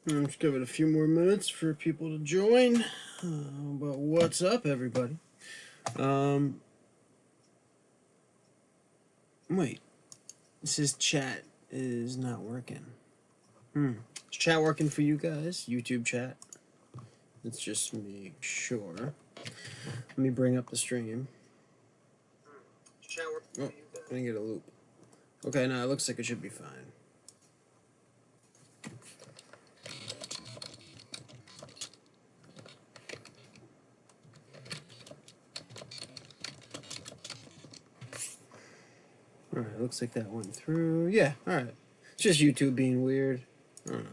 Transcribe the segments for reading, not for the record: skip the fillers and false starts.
Just give it a few more minutes for people to join. But what's up, everybody? Um, Wait, it says chat is not working. Is chat working for you guys? YouTube chat? Let's just make sure. Let me bring up the stream. Is chat working for you guys? I'm gonna get a loop. Okay, no, it looks like it should be fine. Alright, looks like that went through. Yeah, alright. It's just YouTube being weird. I don't know.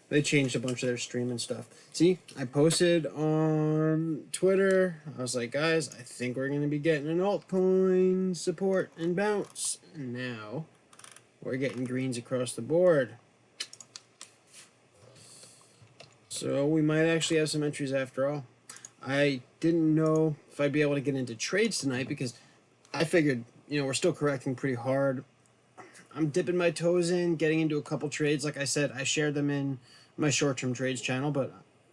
They changed a bunch of their streaming stuff. See, I posted on Twitter. I was like, guys, I think we're going to be getting an altcoin support and bounce. And now we're getting greens across the board. So we might actually have some entries after all. I didn't know if I'd be able to get into trades tonight because I figured, we're still correcting pretty hard. I'm dipping my toes in, getting into a couple trades. Like I said, I shared them in my short-term trades channel, but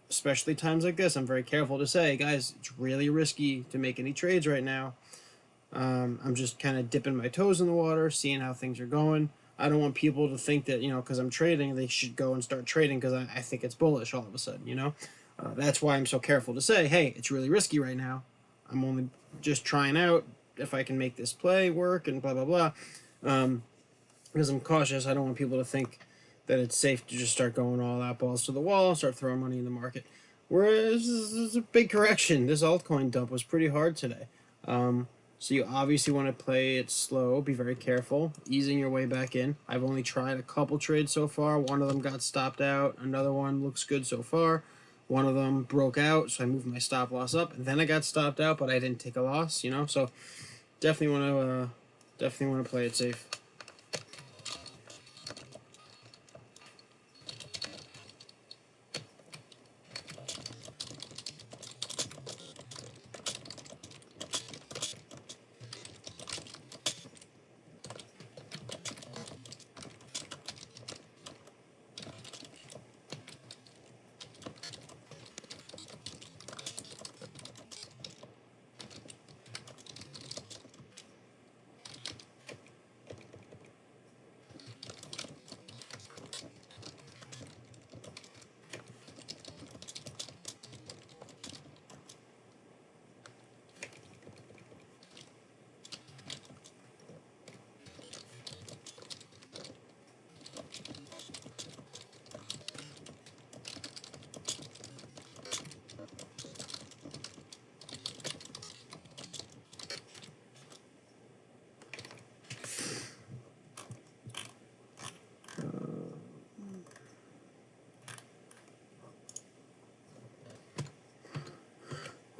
especially times like this, I'm very careful to say, guys, it's really risky to make any trades right now. I'm just kind of dipping my toes in the water, seeing how things are going. I don't want people to think that, because I'm trading, they should go and start trading because I think it's bullish all of a sudden, That's why I'm so careful to say, hey, it's really risky right now. I'm only just trying out if I can make this play work and blah, blah, blah. Because I'm cautious. I don't want people to think that it's safe to just start going all out balls to the wall and start throwing money in the market. Whereas this is a big correction. This altcoin dump was pretty hard today. So you obviously want to play it slow. Be very careful, easing your way back in. I've only tried a couple trades so far. One of them got stopped out. Another one looks good so far. One of them broke out, so I moved my stop loss up. And then I got stopped out, but I didn't take a loss. So definitely want to play it safe.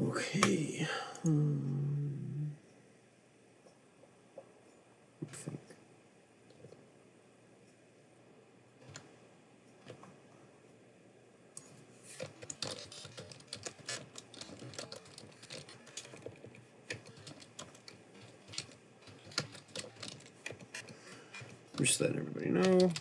Okay. I think. Just letting everybody know.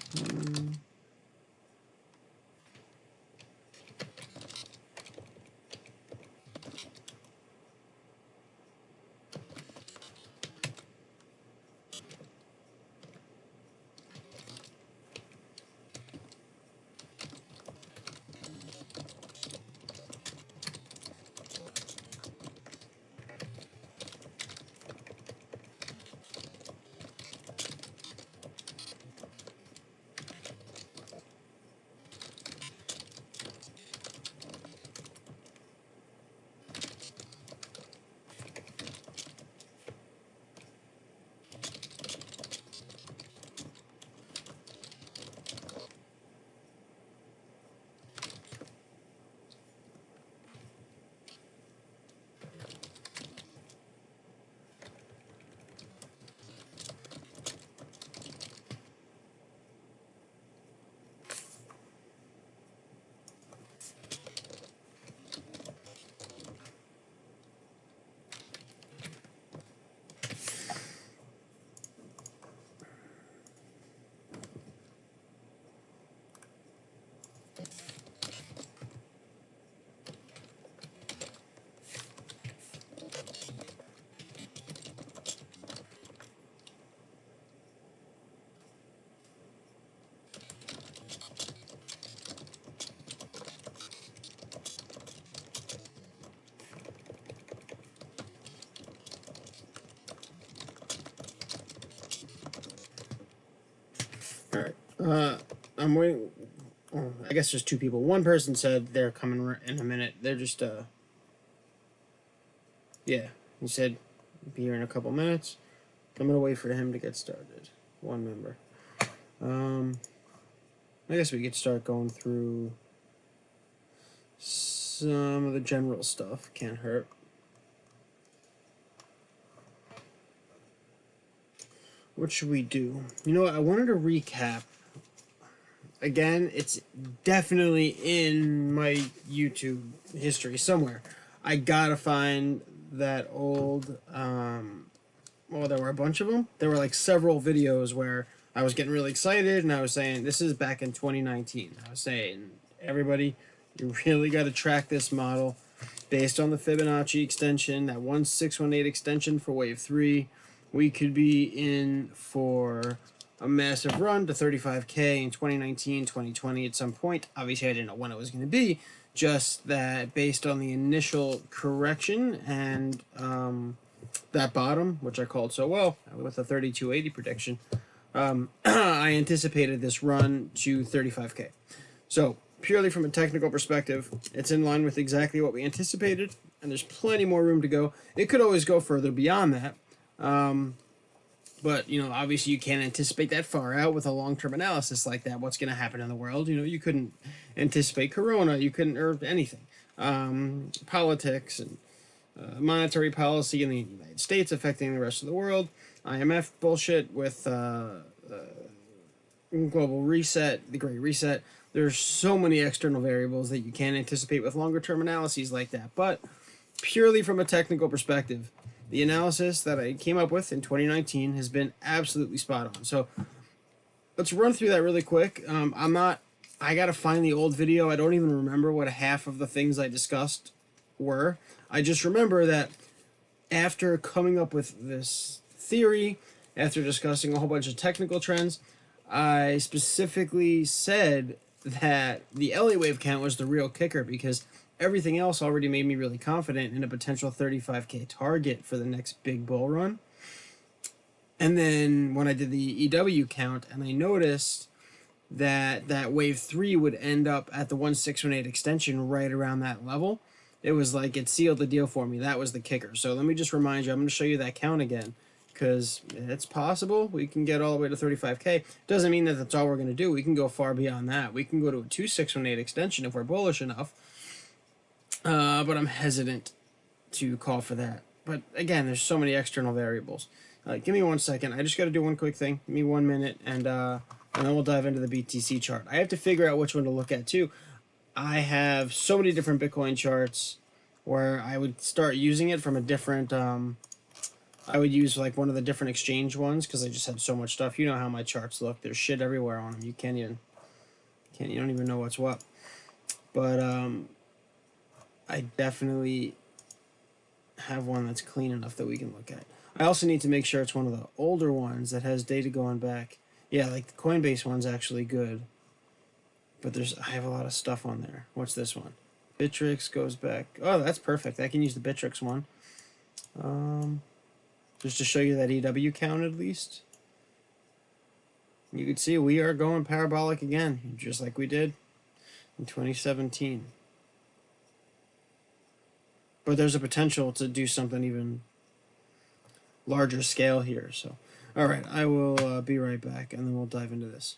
Uh, I'm waiting. Oh, I guess there's two people. One person said they're coming in a minute. They're just yeah. He said be here in a couple minutes. I'm gonna wait for him to get started. One member. Um, I guess we could start going through some of the general stuff. Can't hurt. What should we do? You know what? I wanted to recap. Again, it's definitely in my YouTube history somewhere. I gotta find that old. Well, there were a bunch of them. There were like several videos where I was getting really excited and I was saying, this is back in 2019. I was saying, everybody, you really got to track this model based on the Fibonacci extension, that 1618 extension for wave 3. We could be in for a massive run to 35K in 2019, 2020 at some point. Obviously, I didn't know when it was going to be. Just that based on the initial correction and that bottom, which I called so well with a 3280 prediction, I anticipated this run to 35K. So purely from a technical perspective, it's in line with exactly what we anticipated, and there's plenty more room to go. It could always go further beyond that, but you know, obviously, you can't anticipate that far out with a long-term analysis like that. What's going to happen in the world? You know, you couldn't anticipate Corona. You couldn't, or anything. Politics and monetary policy in the United States affecting the rest of the world. IMF bullshit with global reset, the Great Reset. There's so many external variables that you can't anticipate with longer term analyses like that. But purely from a technical perspective, the analysis that I came up with in 2019 has been absolutely spot on. So let's run through that really quick. I got to find the old video. I don't even remember what half of the things I discussed were. I just remember that after coming up with this theory, after discussing a whole bunch of technical trends, I specifically said that the Elliott wave count was the real kicker because everything else already made me really confident in a potential 35K target for the next big bull run. And then when I did the EW count and I noticed that wave 3 would end up at the 1618 extension right around that level, it was like it sealed the deal for me. That was the kicker. So let me just remind you, I'm going to show you that count again because it's possible we can get all the way to 35K. Doesn't mean that that's all we're going to do. We can go far beyond that. We can go to a 2618 extension if we're bullish enough. But I'm hesitant to call for that. But again, there's so many external variables. Give me 1 second. I just got to do one quick thing. Give me 1 minute, and then we'll dive into the BTC chart. I have to figure out which one to look at too. I have so many different Bitcoin charts where I would start using it from a different. I would use like one of the different exchange ones because I just had so much stuff. You know how my charts look. There's shit everywhere on them. You don't even know what's what. But I definitely have one that's clean enough that we can look at. I also need to make sure it's one of the older ones that has data going back. Yeah, like the Coinbase one's actually good. But I have a lot of stuff on there. What's this one? Bittrex goes back. Oh, that's perfect. I can use the Bittrex one. Just to show you that EW count at least. You can see we are going parabolic again, just like we did in 2017. But there's a potential to do something even larger scale here. So, all right, I will be right back, and then we'll dive into this.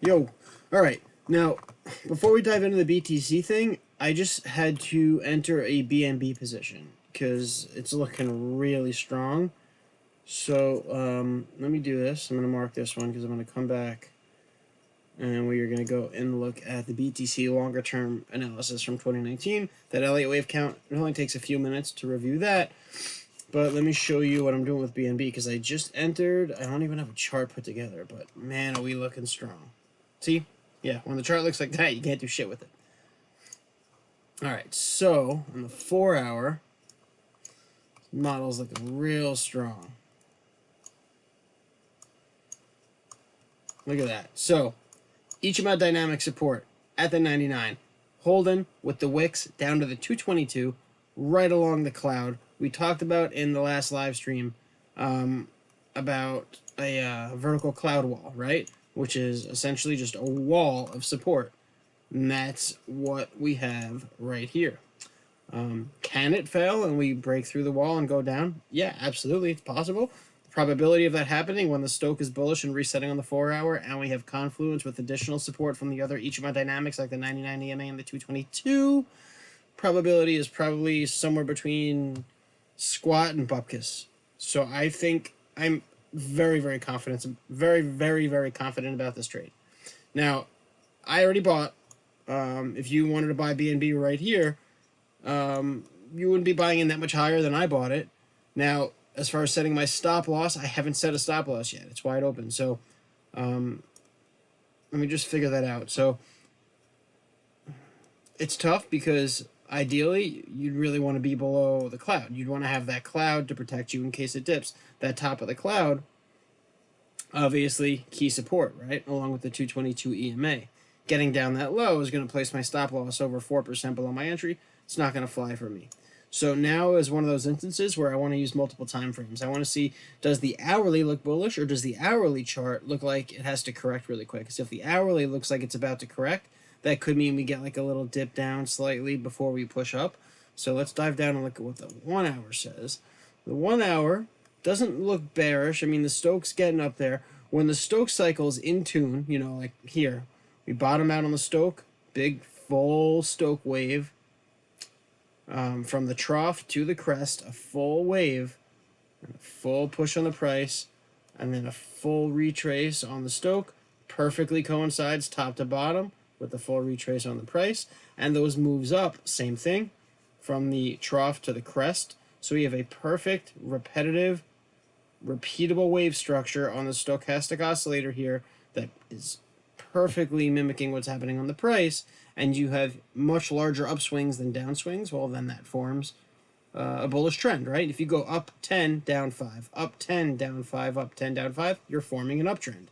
Yo, all right. Now, before we dive into the BTC thing, I just had to enter a BNB position because it's looking really strong. So let me do this. I'm going to mark this one because I'm going to come back and we are going to go and look at the BTC longer term analysis from 2019. That Elliott wave count, it only takes a few minutes to review that. But let me show you what I'm doing with BNB because I just entered. I don't even have a chart put together, but man, are we looking strong. See? Yeah, when the chart looks like that, you can't do shit with it. All right, so on the 4 hour, model's looking real strong. Look at that. So each amount dynamic support at the 99, holding with the wicks down to the 222, right along the cloud. We talked about in the last live stream about a vertical cloud wall, right? Which is essentially just a wall of support. And that's what we have right here. Can it fail and we break through the wall and go down? Yeah, absolutely. It's possible. The probability of that happening when the Stoke is bullish and resetting on the 4 hour and we have confluence with additional support from the other EMA dynamics like the 99 EMA and the 222, probability is probably somewhere between squat and bupkis. So I think I'm very, very confident. Very, very, very confident about this trade. Now, I already bought. If you wanted to buy BNB right here, you wouldn't be buying in that much higher than I bought it. Now, as far as setting my stop loss, I haven't set a stop loss yet. It's wide open. So let me just figure that out. So it's tough because ideally you'd really want to be below the cloud. You'd want to have that cloud to protect you in case it dips. That top of the cloud, obviously key support, right? Along with the 222 EMA. Getting down that low is going to place my stop loss over 4% below my entry. It's not going to fly for me. So now is one of those instances where I want to use multiple time frames. I want to see, does the hourly look bullish or does the hourly chart look like it has to correct really quick? Because if the hourly looks like it's about to correct, that could mean we get like a little dip down slightly before we push up. So let's dive down and look at what the 1 hour says. The 1 hour doesn't look bearish. I mean, the Stoke's getting up there. When the Stoke cycle is in tune, you know, like here, we bottom out on the Stoke, big full Stoke wave. From the trough to the crest, a full wave, and a full push on the price, and then a full retrace on the Stoke. Perfectly coincides top to bottom with the full retrace on the price. And those moves up, same thing, from the trough to the crest. So we have a perfect, repetitive, repeatable wave structure on the stochastic oscillator here that is perfectly mimicking what's happening on the price, and you have much larger upswings than downswings. Well, then that forms a bullish trend, right? If you go up 10, down 5, up 10, down 5, up 10, down 5, you're forming an uptrend.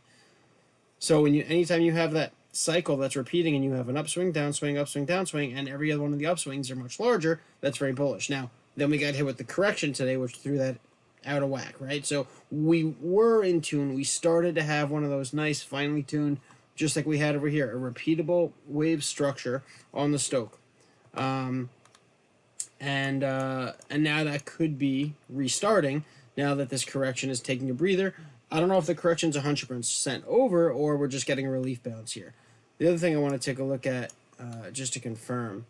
So anytime you have that cycle that's repeating and you have an upswing, downswing, upswing, downswing, and every other one of the upswings are much larger, that's very bullish. Now, then we got hit with the correction today, which threw that out of whack, right? So we were in tune. We started to have one of those nice, finely tuned, just like we had over here, a repeatable wave structure on the Stoke. And now that could be restarting now that this correction is taking a breather. I don't know if the correction's 100% over or we're just getting a relief bounce here. The other thing I want to take a look at, just to confirm,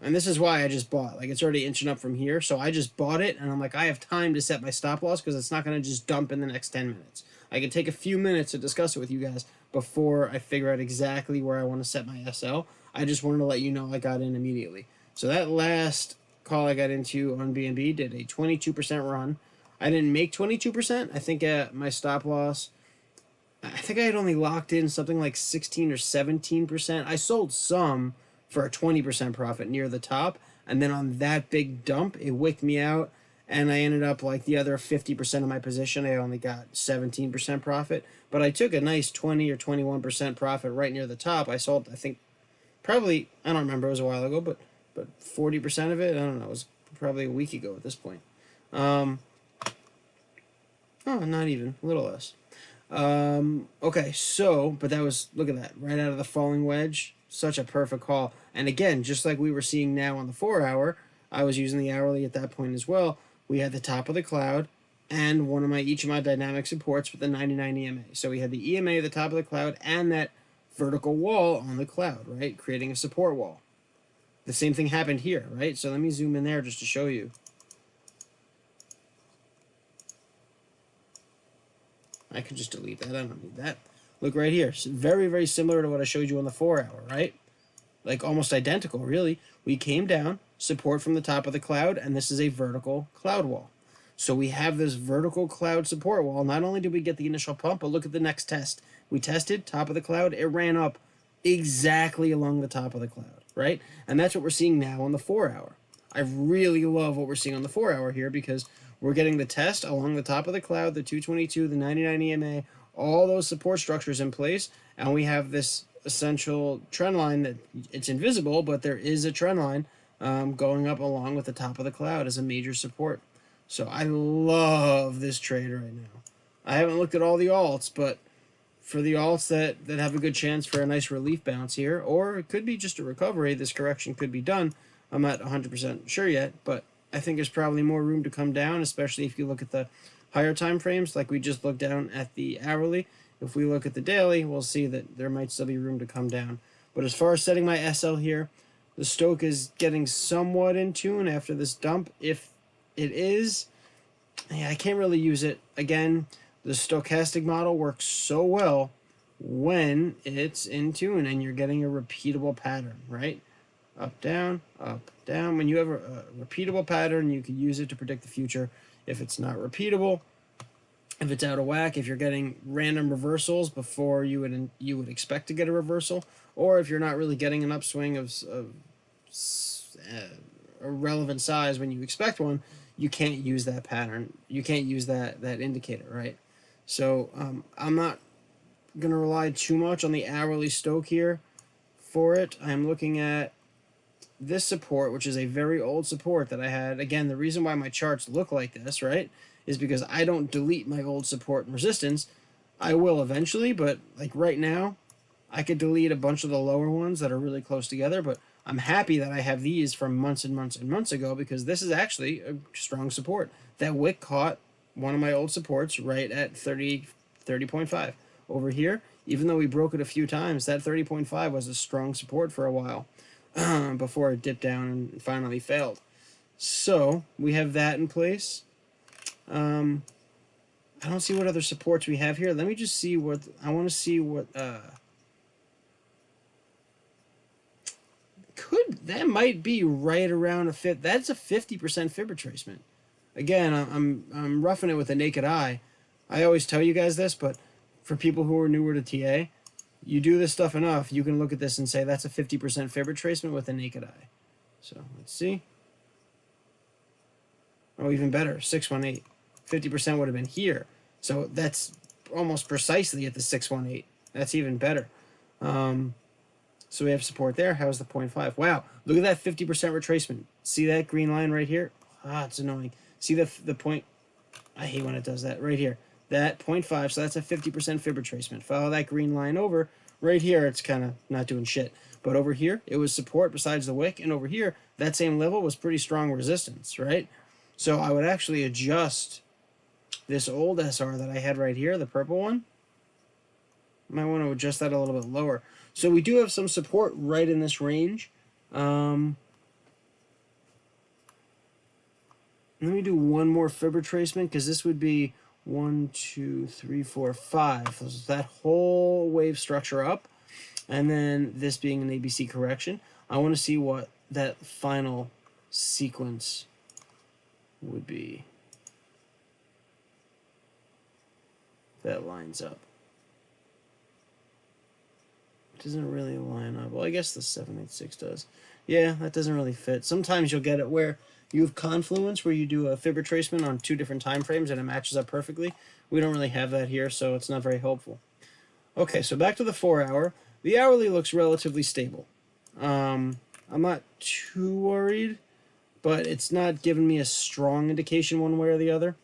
and this is why I just bought. Like, it's already inching up from here, so I just bought it, and I'm like, I have time to set my stop loss because it's not going to just dump in the next 10 minutes. I can take a few minutes to discuss it with you guys before I figure out exactly where I want to set my SL. I just wanted to let you know I got in immediately. So that last call I got into on BNB did a 22% run. I didn't make 22%. I think my stop loss, I think I had only locked in something like 16 or 17%. I sold some for a 20% profit near the top, and then on that big dump, it wicked me out, and I ended up like the other 50% of my position. I only got 17% profit, but I took a nice 20 or 21% profit right near the top. I sold, I think, probably, I don't remember, it was a while ago, but 40% of it, I don't know, it was probably a week ago at this point. Oh, not even, a little less. Okay, so, but that was, look at that, right out of the falling wedge, such a perfect call. And again, just like we were seeing now on the 4 hour, I was using the hourly at that point as well. We had the top of the cloud, and each of my dynamic supports with the 99 EMA. So we had the EMA at the top of the cloud and that vertical wall on the cloud, right? Creating a support wall. The same thing happened here, right? So let me zoom in there just to show you. I could just delete that. I don't need that. Look right here. So very, very similar to what I showed you on the 4-hour, right? Like almost identical, really. We came down, support from the top of the cloud, and this is a vertical cloud wall. So we have this vertical cloud support wall. Not only did we get the initial pump, but look at the next test. We tested top of the cloud. It ran up exactly along the top of the cloud, right? And that's what we're seeing now on the 4-hour. I really love what we're seeing on the 4-hour here because we're getting the test along the top of the cloud, the 222, the 99 EMA, all those support structures in place, and we have this essential trend line that it's invisible, but there is a trend line going up along with the top of the cloud as a major support. So I love this trade right now. I haven't looked at all the alts, but for the alts that have a good chance for a nice relief bounce here, or it could be just a recovery, this correction could be done. I'm not 100% sure yet, but I think there's probably more room to come down, especially if you look at the higher time frames, like we just looked down at the hourly. If we look at the daily, we'll see that there might still be room to come down. But as far as setting my SL here, the Stoke is getting somewhat in tune after this dump. If it is, yeah, I can't really use it. Again, the stochastic model works so well when it's in tune and you're getting a repeatable pattern, right? Up, down, up, down. When you have a repeatable pattern, you can use it to predict the future. If it's not repeatable, if it's out of whack, if you're getting random reversals before you would expect to get a reversal, or if you're not really getting an upswing of a relevant size when you expect one, you can't use that pattern. You can't use that indicator, right? So I'm not going to rely too much on the hourly Stoke here for it. I'm looking at this support, which is a very old support that I had. Again, the reason why my charts look like this, right, is because I don't delete my old support and resistance. I will eventually, but like right now, I could delete a bunch of the lower ones that are really close together, but I'm happy that I have these from months and months and months ago because this is actually a strong support. That wick caught one of my old supports right at 30.5. Over here, even though we broke it a few times, that 30.5 was a strong support for a while before it dipped down and finally failed. So we have that in place. I don't see what other supports we have here. Let me just see what I want to see. What that might be right around a fifth. That's a 50% fib retracement. Again, I'm roughing it with the naked eye. I always tell you guys this, but for people who are newer to TA, you do this stuff enough, you can look at this and say that's a 50% fib retracement with a naked eye. So let's see. Oh, even better, 618. 50% would have been here. So that's almost precisely at the 618. That's even better. So we have support there. How's the 0.5? Wow, look at that 50% retracement. See that green line right here? Ah, it's annoying. See the point? I hate when it does that right here. That 0.5, so that's a 50% fib retracement. Follow that green line over. Right here, it's kind of not doing shit. But over here, it was support besides the wick. And over here, that same level was pretty strong resistance, right? So I would actually adjust this old SR that I had right here, the purple one. I might want to adjust that a little bit lower. So we do have some support right in this range. Let me do one more fib retracement because this would be 1, 2, 3, 4, 5. So that whole wave structure up, and then this being an ABC correction. I want to see what that final sequence would be. That lines up. It doesn't really line up. Well, I guess the 786 does. Yeah, that doesn't really fit. Sometimes you'll get it where you have confluence, where you do a fib retracement on 2 different time frames and it matches up perfectly. We don't really have that here, so it's not very helpful. Okay, so back to the 4-hour. The hourly looks relatively stable. I'm not too worried, but it's not giving me a strong indication one way or the other.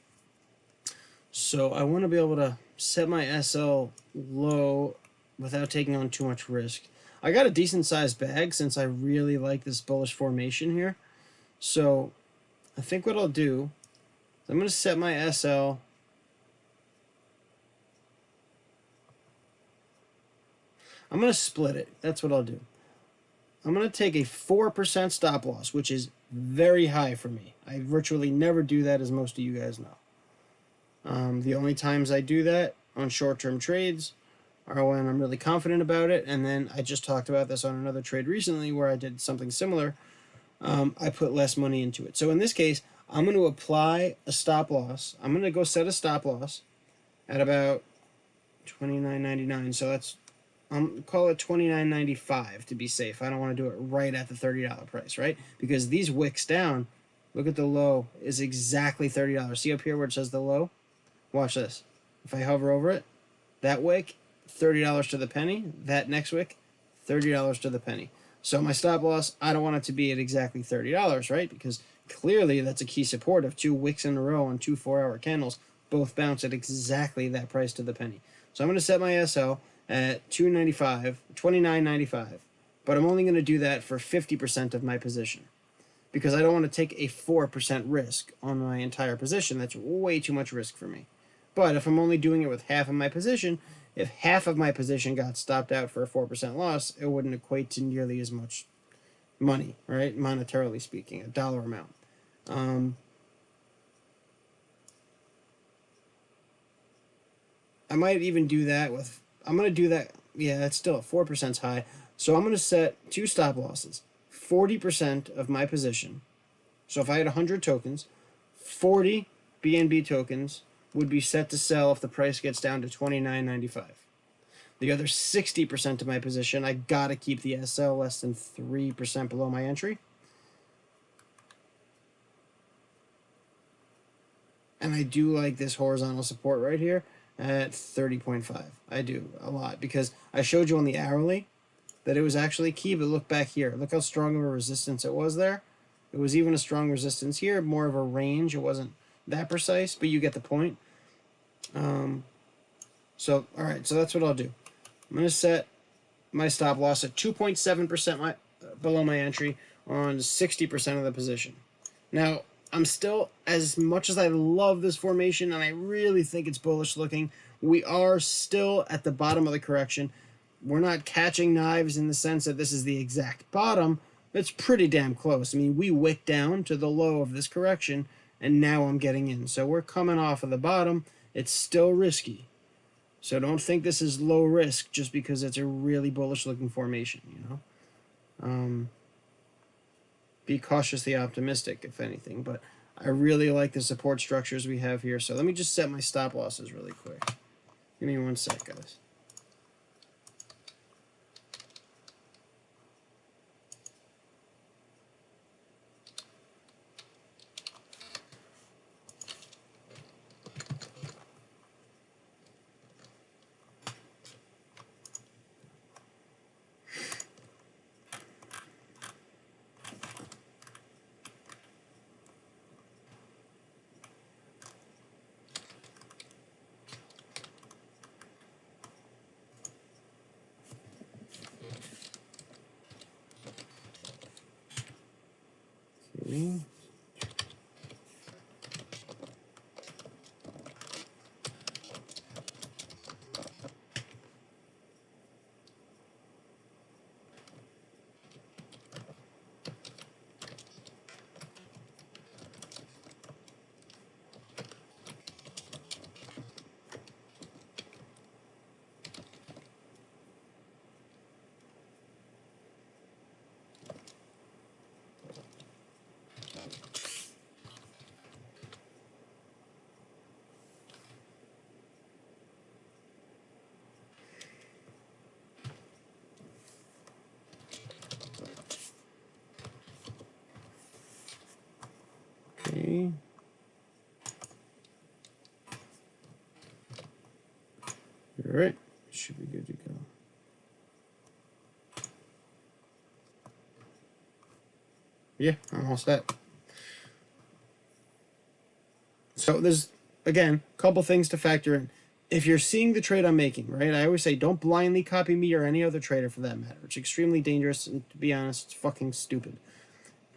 So I want to be able to set my SL low without taking on too much risk. I got a decent sized bag since I really like this bullish formation here. So I think what I'll do is I'm going to set my SL. I'm going to split it. That's what I'll do. I'm going to take a 4% stop loss, which is very high for me. I virtually never do that, as most of you guys know. The only times I do that on short-term trades are when I'm really confident about it, and then I just talked about this on another trade recently where I did something similar. I put less money into it. So in this case, I'm going to apply a stop loss. I'm going to go set a stop loss at about $29.99. So that's call it $29.95 to be safe. I don't want to do it right at the $30 price, right? Because these wicks down, look at the low, is exactly $30. See up here where it says the low? Watch this. If I hover over it, that wick, $30 to the penny. That next wick, $30 to the penny. So my stop loss, I don't want it to be at exactly $30, right? Because clearly that's a key support of 2 wicks in a row on 2 4-hour candles. Both bounce at exactly that price to the penny. So I'm going to set my SL at $29.95. But I'm only going to do that for 50% of my position, because I don't want to take a 4% risk on my entire position. That's way too much risk for me. But if I'm only doing it with half of my position, if half of my position got stopped out for a 4% loss, it wouldn't equate to nearly as much money, right? Monetarily speaking, a dollar amount. I might even do that with, I'm going to do that, yeah, that's still at 4% high. So I'm going to set 2 stop losses, 40% of my position. So if I had 100 tokens, 40 BNB tokens would be set to sell if the price gets down to $29.95. The other 60% of my position, I gotta keep the SL less than 3% below my entry. And I do like this horizontal support right here at 30.5. I do a lot, because I showed you on the hourly that it was actually key, but look back here. Look how strong of a resistance it was there. It was even a strong resistance here, more of a range. It wasn't that precise, but you get the point. So, all right, so that's what I'll do. I'm going to set my stop loss at 2.7% below my entry on 60% of the position. Now, I'm still, as much as I love this formation and I really think it's bullish looking, we are still at the bottom of the correction. We're not catching knives in the sense that this is the exact bottom. It's pretty damn close. I mean, we wicked down to the low of this correction, and now I'm getting in. So we're coming off of the bottom. It's still risky. So don't think this is low risk just because it's a really bullish looking formation, you know? Be cautiously optimistic, if anything. But I really like the support structures we have here. So let me just set my stop losses really quick. Give me 1 sec, guys. Okay. Okay. All right. Should be good to go. Yeah, I'm all set. So there's, again, a couple things to factor in. If you're seeing the trade I'm making, right, I always say don't blindly copy me or any other trader for that matter. It's extremely dangerous, and to be honest, it's fucking stupid.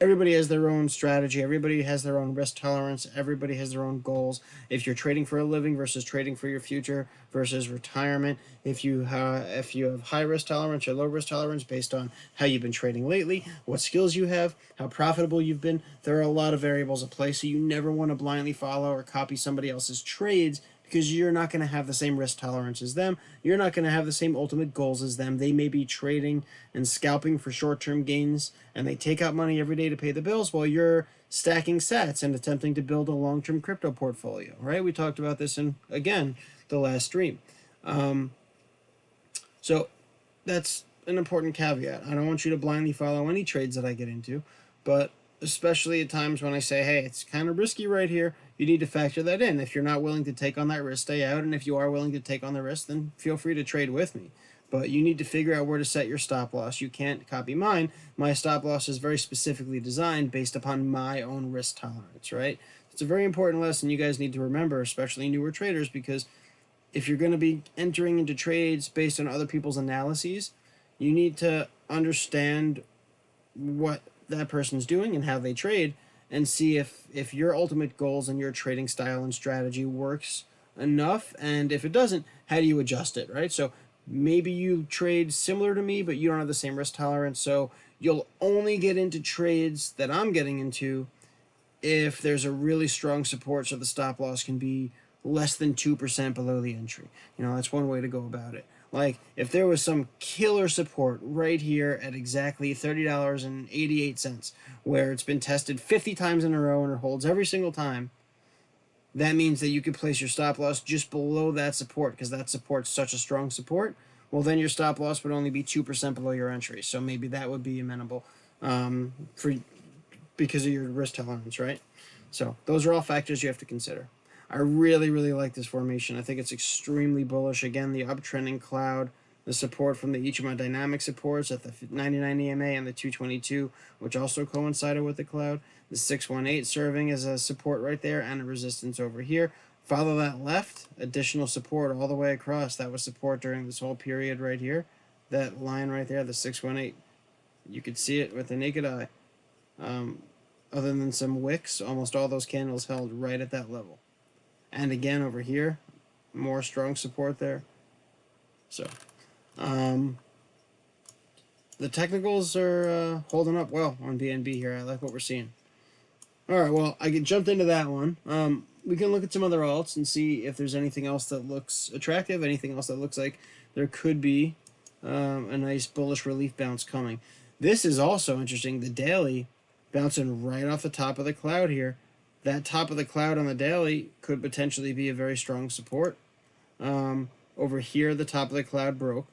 everybody has their own strategy. Everybody has their own risk tolerance. Everybody has their own goals. If you're trading for a living versus trading for your future versus retirement, if you have high risk tolerance or low risk tolerance based on how you've been trading lately, what skills you have, how profitable you've been, there are a lot of variables at play. So you never want to blindly follow or copy somebody else's trades, because you're not going to have the same risk tolerance as them. You're not going to have the same ultimate goals as them. They may be trading and scalping for short-term gains, and they take out money every day to pay the bills, while you're stacking sats and attempting to build a long-term crypto portfolio, right? We talked about this in, again, the last stream. So that's an important caveat. I don't want you to blindly follow any trades that I get into, but especially at times when I say, hey, it's kind of risky right here, you need to factor that in. If you're not willing to take on that risk, stay out. And if you are willing to take on the risk, then feel free to trade with me. But you need to figure out where to set your stop loss. You can't copy mine. My stop loss is very specifically designed based upon my own risk tolerance, right? It's a very important lesson you guys need to remember, especially newer traders, because if you're going to be entering into trades based on other people's analyses, you need to understand what that person's doing and how they trade, and see if your ultimate goals and your trading style and strategy works enough, and if it doesn't, how do you adjust it, right? So maybe you trade similar to me, but you don't have the same risk tolerance, so you'll only get into trades that I'm getting into if there's a really strong support, so the stop loss can be less than 2% below the entry. That's one way to go about it. Like, if there was some killer support right here at exactly $30.88, where it's been tested 50 times in a row and it holds every single time, that means that you could place your stop loss just below that support, because that support's such a strong support. Well, then your stop loss would only be 2% below your entry. So maybe that would be amenable because of your risk tolerance, right? So those are all factors you have to consider. I really, really like this formation. I think it's extremely bullish. Again, the uptrending cloud, the support from the Ichima dynamic supports at the 99 EMA and the 222, which also coincided with the cloud. The 618 serving as a support right there and a resistance over here. Follow that left, additional support all the way across. That was support during this whole period right here. That line right there, the 618, you could see it with the naked eye. Other than some wicks, almost all those candles held right at that level. And again, over here, more strong support there. So, the technicals are holding up well on BNB here. I like what we're seeing. All right, well, I jumped into that one. We can look at some other alts and see if there's anything else that looks attractive, anything else that looks like there could be a nice bullish relief bounce coming. This is also interesting. The daily bouncing right off the top of the cloud here. That top of the cloud on the daily could potentially be a very strong support. Over here, the top of the cloud broke.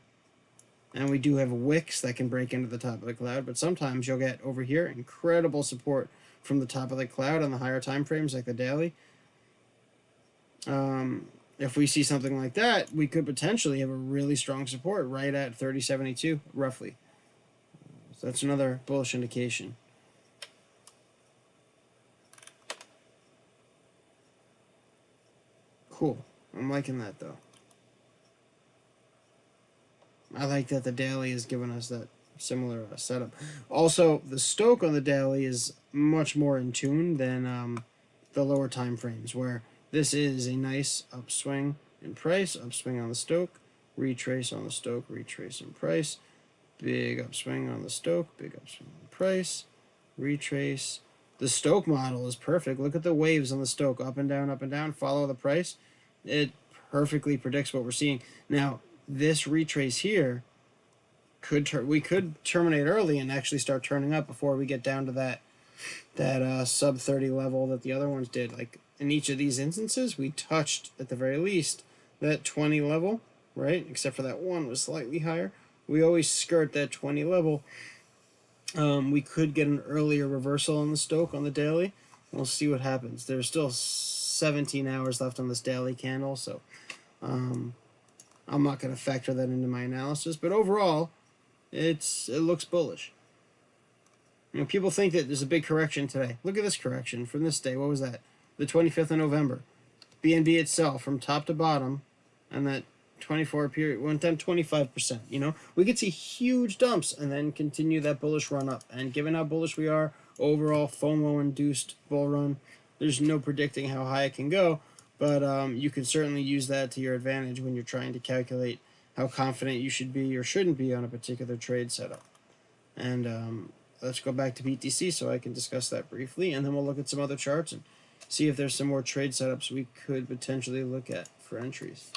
And we do have wicks that can break into the top of the cloud. But sometimes you'll get over here incredible support from the top of the cloud on the higher time frames like the daily. If we see something like that, we could potentially have a really strong support right at 30.72, roughly. So that's another bullish indication. Cool. I'm liking that, though. I like that the daily is giving us that similar setup. Also, the Stoke on the daily is much more in tune than the lower time frames, where this is a nice upswing in price, upswing on the Stoke, retrace on the Stoke, retrace in price, big upswing on the Stoke, big upswing in price, retrace. The Stoke model is perfect. Look at the waves on the Stoke, up and down, follow the price. It perfectly predicts what we're seeing. Now, this retrace here, we could terminate early and actually start turning up before we get down to that sub 30 level that the other ones did. Like, in each of these instances, we touched, at the very least, that 20 level, right? Except for that one was slightly higher. We always skirt that 20 level. We could get an earlier reversal on the Stoke on the daily. We'll see what happens. There's still 17 hours left on this daily candle, so I'm not going to factor that into my analysis. But overall, it looks bullish. People think that there's a big correction today. Look at this correction from this day. What was that? The 25th of November. BNB itself, from top to bottom, and that 24 period went down 25%. We could see huge dumps and then continue that bullish run up. And given how bullish we are overall FOMO-induced bull run. There's no predicting how high it can go, but you can certainly use that to your advantage when you're trying to calculate how confident you should be or shouldn't be on a particular trade setup. And let's go back to BTC so I can discuss that briefly, and then we'll look at some other charts and see if there's some more trade setups we could potentially look at for entries.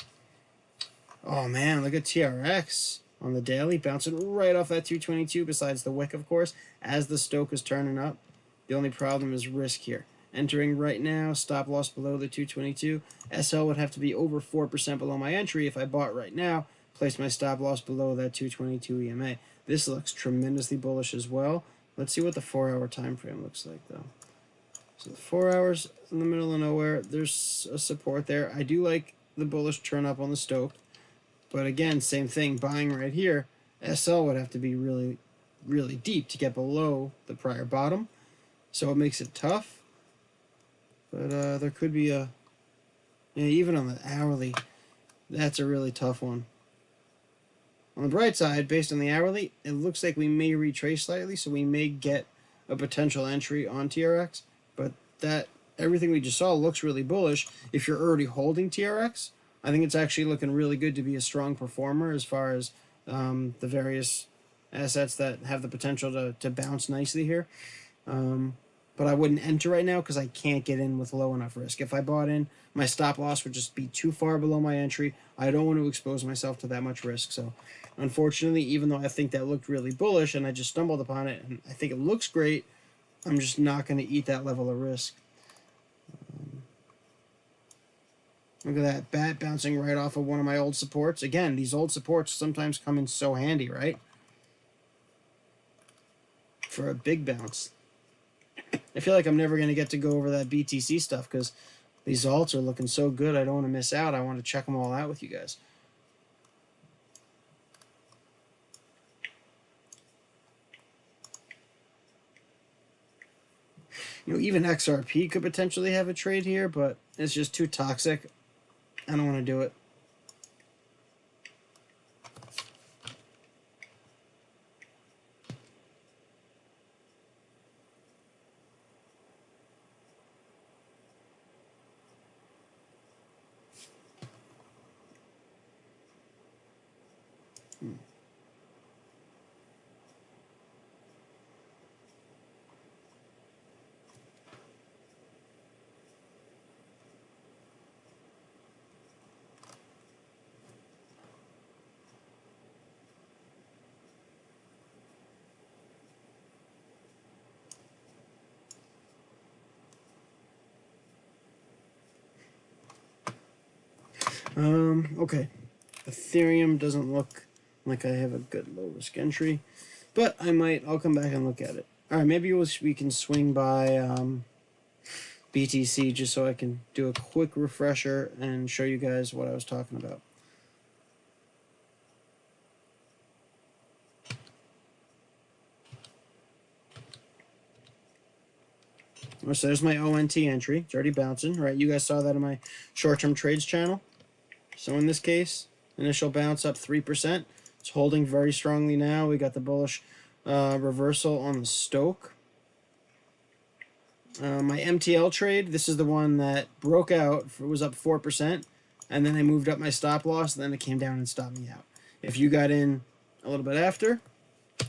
Oh man, look at TRX on the daily, bouncing right off that 222, besides the wick, of course, as the Stoke is turning up. The only problem is risk here. Entering right now, stop loss below the 222. SL would have to be over 4% below my entry if I bought right now. Place my stop loss below that 222 EMA. This looks tremendously bullish as well. Let's see what the 4-hour time frame looks like, though. So the 4 hours in the middle of nowhere, there's a support there. I do like the bullish turn up on the Stoke. But again, same thing, buying right here, SL would have to be really, really deep to get below the prior bottom. So it makes it tough. But there could be a, even on the hourly, that's a really tough one. On the bright side, based on the hourly, it looks like we may retrace slightly, so we may get a potential entry on TRX. But that, everything we just saw looks really bullish. If you're already holding TRX, I think it's actually looking really good to be a strong performer as far as the various assets that have the potential to bounce nicely here. But I wouldn't enter right now because I can't get in with low enough risk. If I bought in, my stop loss would just be too far below my entry. I don't want to expose myself to that much risk. So unfortunately, even though I think that looked really bullish and I just stumbled upon it and I think it looks great, I'm just not going to eat that level of risk. Look at that bat bouncing right off of one of my old supports. Again, these old supports sometimes come in so handy, right? For a big bounce. I feel like I'm never going to get to go over that BTC stuff because these alts are looking so good. I don't want to miss out. I want to check them all out with you guys. Even XRP could potentially have a trade here, but it's just too toxic. I don't want to do it. Okay. Ethereum doesn't look like I have a good low risk entry, but I'll come back and look at it. All right, maybe we can swing by BTC just so I can do a quick refresher and show you guys what I was talking about. So there's my ONT entry. It's already bouncing, right? You guys saw that in my short-term trades channel. So in this case, initial bounce up 3%. It's holding very strongly now. We got the bullish reversal on the Stoke. My MTL trade, this is the one that broke out. It was up 4%. And then I moved up my stop loss. And then it came down and stopped me out. If you got in a little bit after,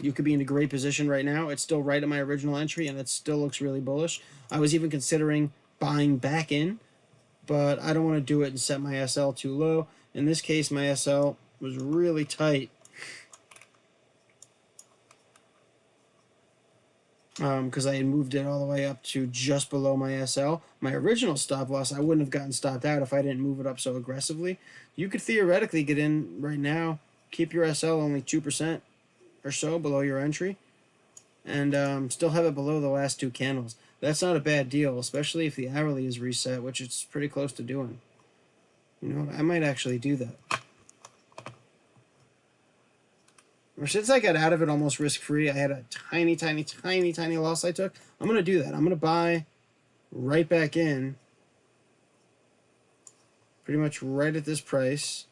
you could be in a great position right now. It's still right at my original entry, and it still looks really bullish. I was even considering buying back in, but I don't want to do it and set my SL too low. In this case, my SL was really tight because I had moved it all the way up to just below my SL. My original stop loss, I wouldn't have gotten stopped out if I didn't move it up so aggressively. You could theoretically get in right now, keep your SL only 2% or so below your entry, and still have it below the last two candles. That's not a bad deal, especially if the hourly is reset, which it's pretty close to doing. You know what? I might actually do that. Or since I got out of it almost risk-free, I had a tiny, tiny, tiny, tiny loss I took. I'm going to do that. I'm going to buy right back in, pretty much right at this price.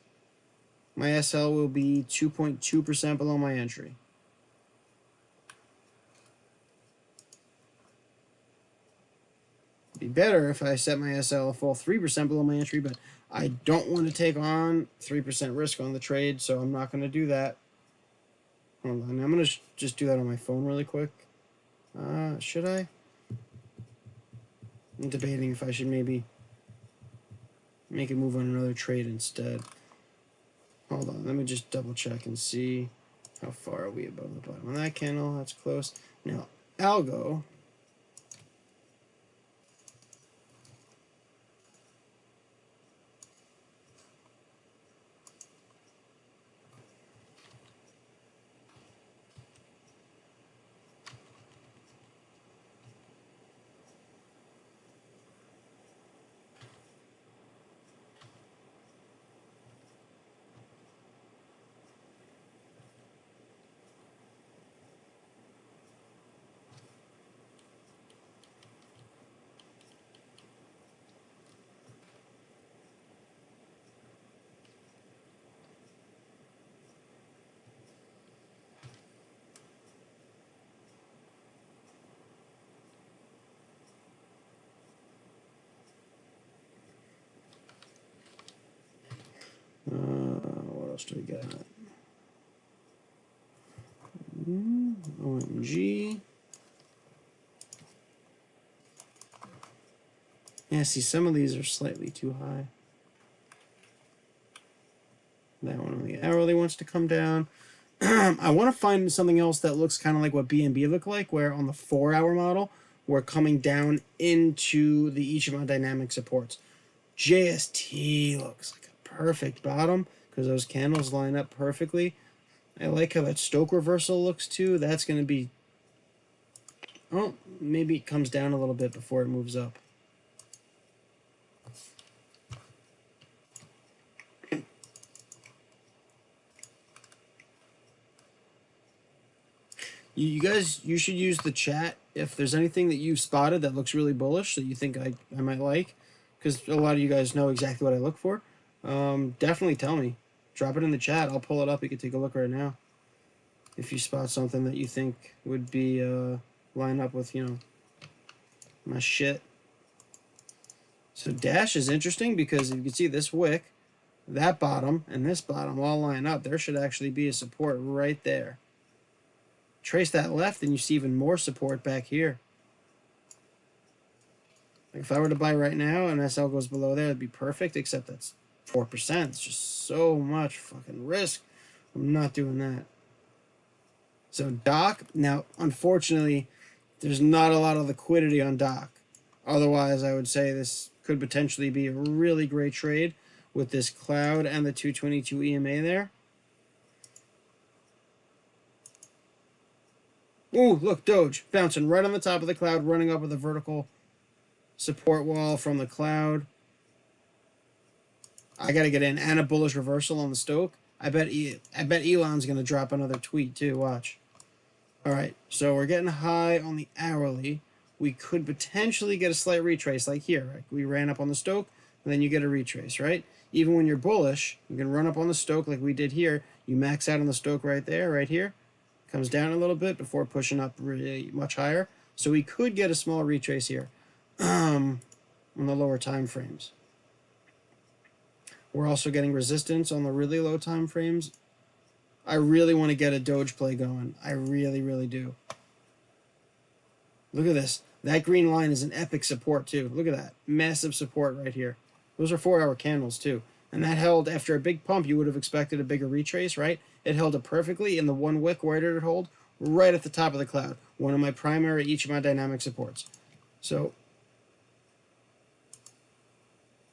My SL will be 2.2% below my entry. be better if I set my SL a full 3% below my entry, but I don't want to take on 3% risk on the trade, so I'm not going to do that. Hold on, I'm going to just do that on my phone really quick. Should I? I'm debating if I should maybe make a move on another trade instead. Hold on, let me just double check and see how far are we above the bottom on that candle. That's close. Now, algo. What else do we got? OMG. Yeah, see, some of these are slightly too high. That one on the hourly wants to come down. I want to find something else that looks kind of like what BNB look like, where on the 4-hour model, we're coming down into the Ichimoku dynamic supports. JST looks like a perfect bottom because those candles line up perfectly. I like how that Stoke reversal looks too. That's going to be... Oh, maybe it comes down a little bit before it moves up. You guys, you should use the chat if there's anything that you've spotted that looks really bullish that you think I might like, because a lot of you guys know exactly what I look for. Definitely tell me. Drop it in the chat. I'll pull it up. You can take a look right now. If you spot something that you think would be line up with, you know, my shit. So Dash is interesting because if you can see this wick, that bottom, and this bottom all line up. There should actually be a support right there. Trace that left and you see even more support back here. Like if I were to buy right now and SL goes below there, it'd be perfect, except that's 4%. It's just so much fucking risk. I'm not doing that. So Doc, now unfortunately, there's not a lot of liquidity on Doc. Otherwise, I would say this could potentially be a really great trade with this cloud and the 222 EMA there. Ooh, look, Doge bouncing right on the top of the cloud, running up with a vertical support wall from the cloud. I got to get in, and a bullish reversal on the Stoke. I bet Elon's going to drop another tweet too. Watch. All right, so we're getting high on the hourly. We could potentially get a slight retrace like here. Right? We ran up on the Stoke, and then you get a retrace, right? Even when you're bullish, you can run up on the Stoke like we did here. You max out on the Stoke right there, right here. Comes down a little bit before pushing up really much higher. So we could get a small retrace here on the lower time frames. We're also getting resistance on the really low time frames. I really want to get a Doge play going. I really, really do. Look at this. That green line is an epic support too. Look at that. Massive support right here. Those are 4-hour candles too. And that held after a big pump. You would have expected a bigger retrace, right? It held it perfectly in the one wick. Where did it hold? Right at the top of the cloud. One of my primary Ichimoku dynamic supports. So,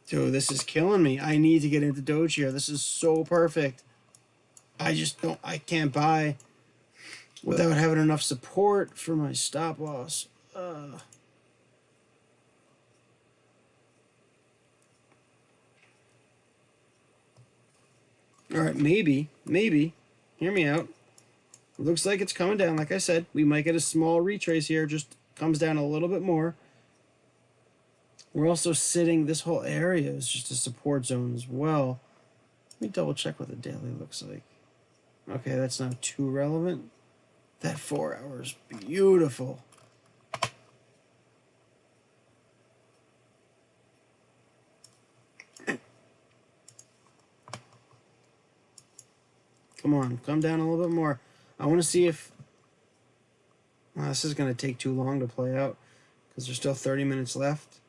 dude, this is killing me. I need to get into Doge here. This is so perfect. I can't buy without having enough support for my stop loss. All right, maybe, hear me out. Looks like it's coming down. Like I said, we might get a small retrace here. Just comes down a little bit more. We're also sitting, this whole area is just a support zone as well. Let me double check what the daily looks like. Okay, that's not too relevant. That 4 hours, beautiful. Come on, come down a little bit more. I want to see if... Well, this is going to take too long to play out because there's still 30 minutes left.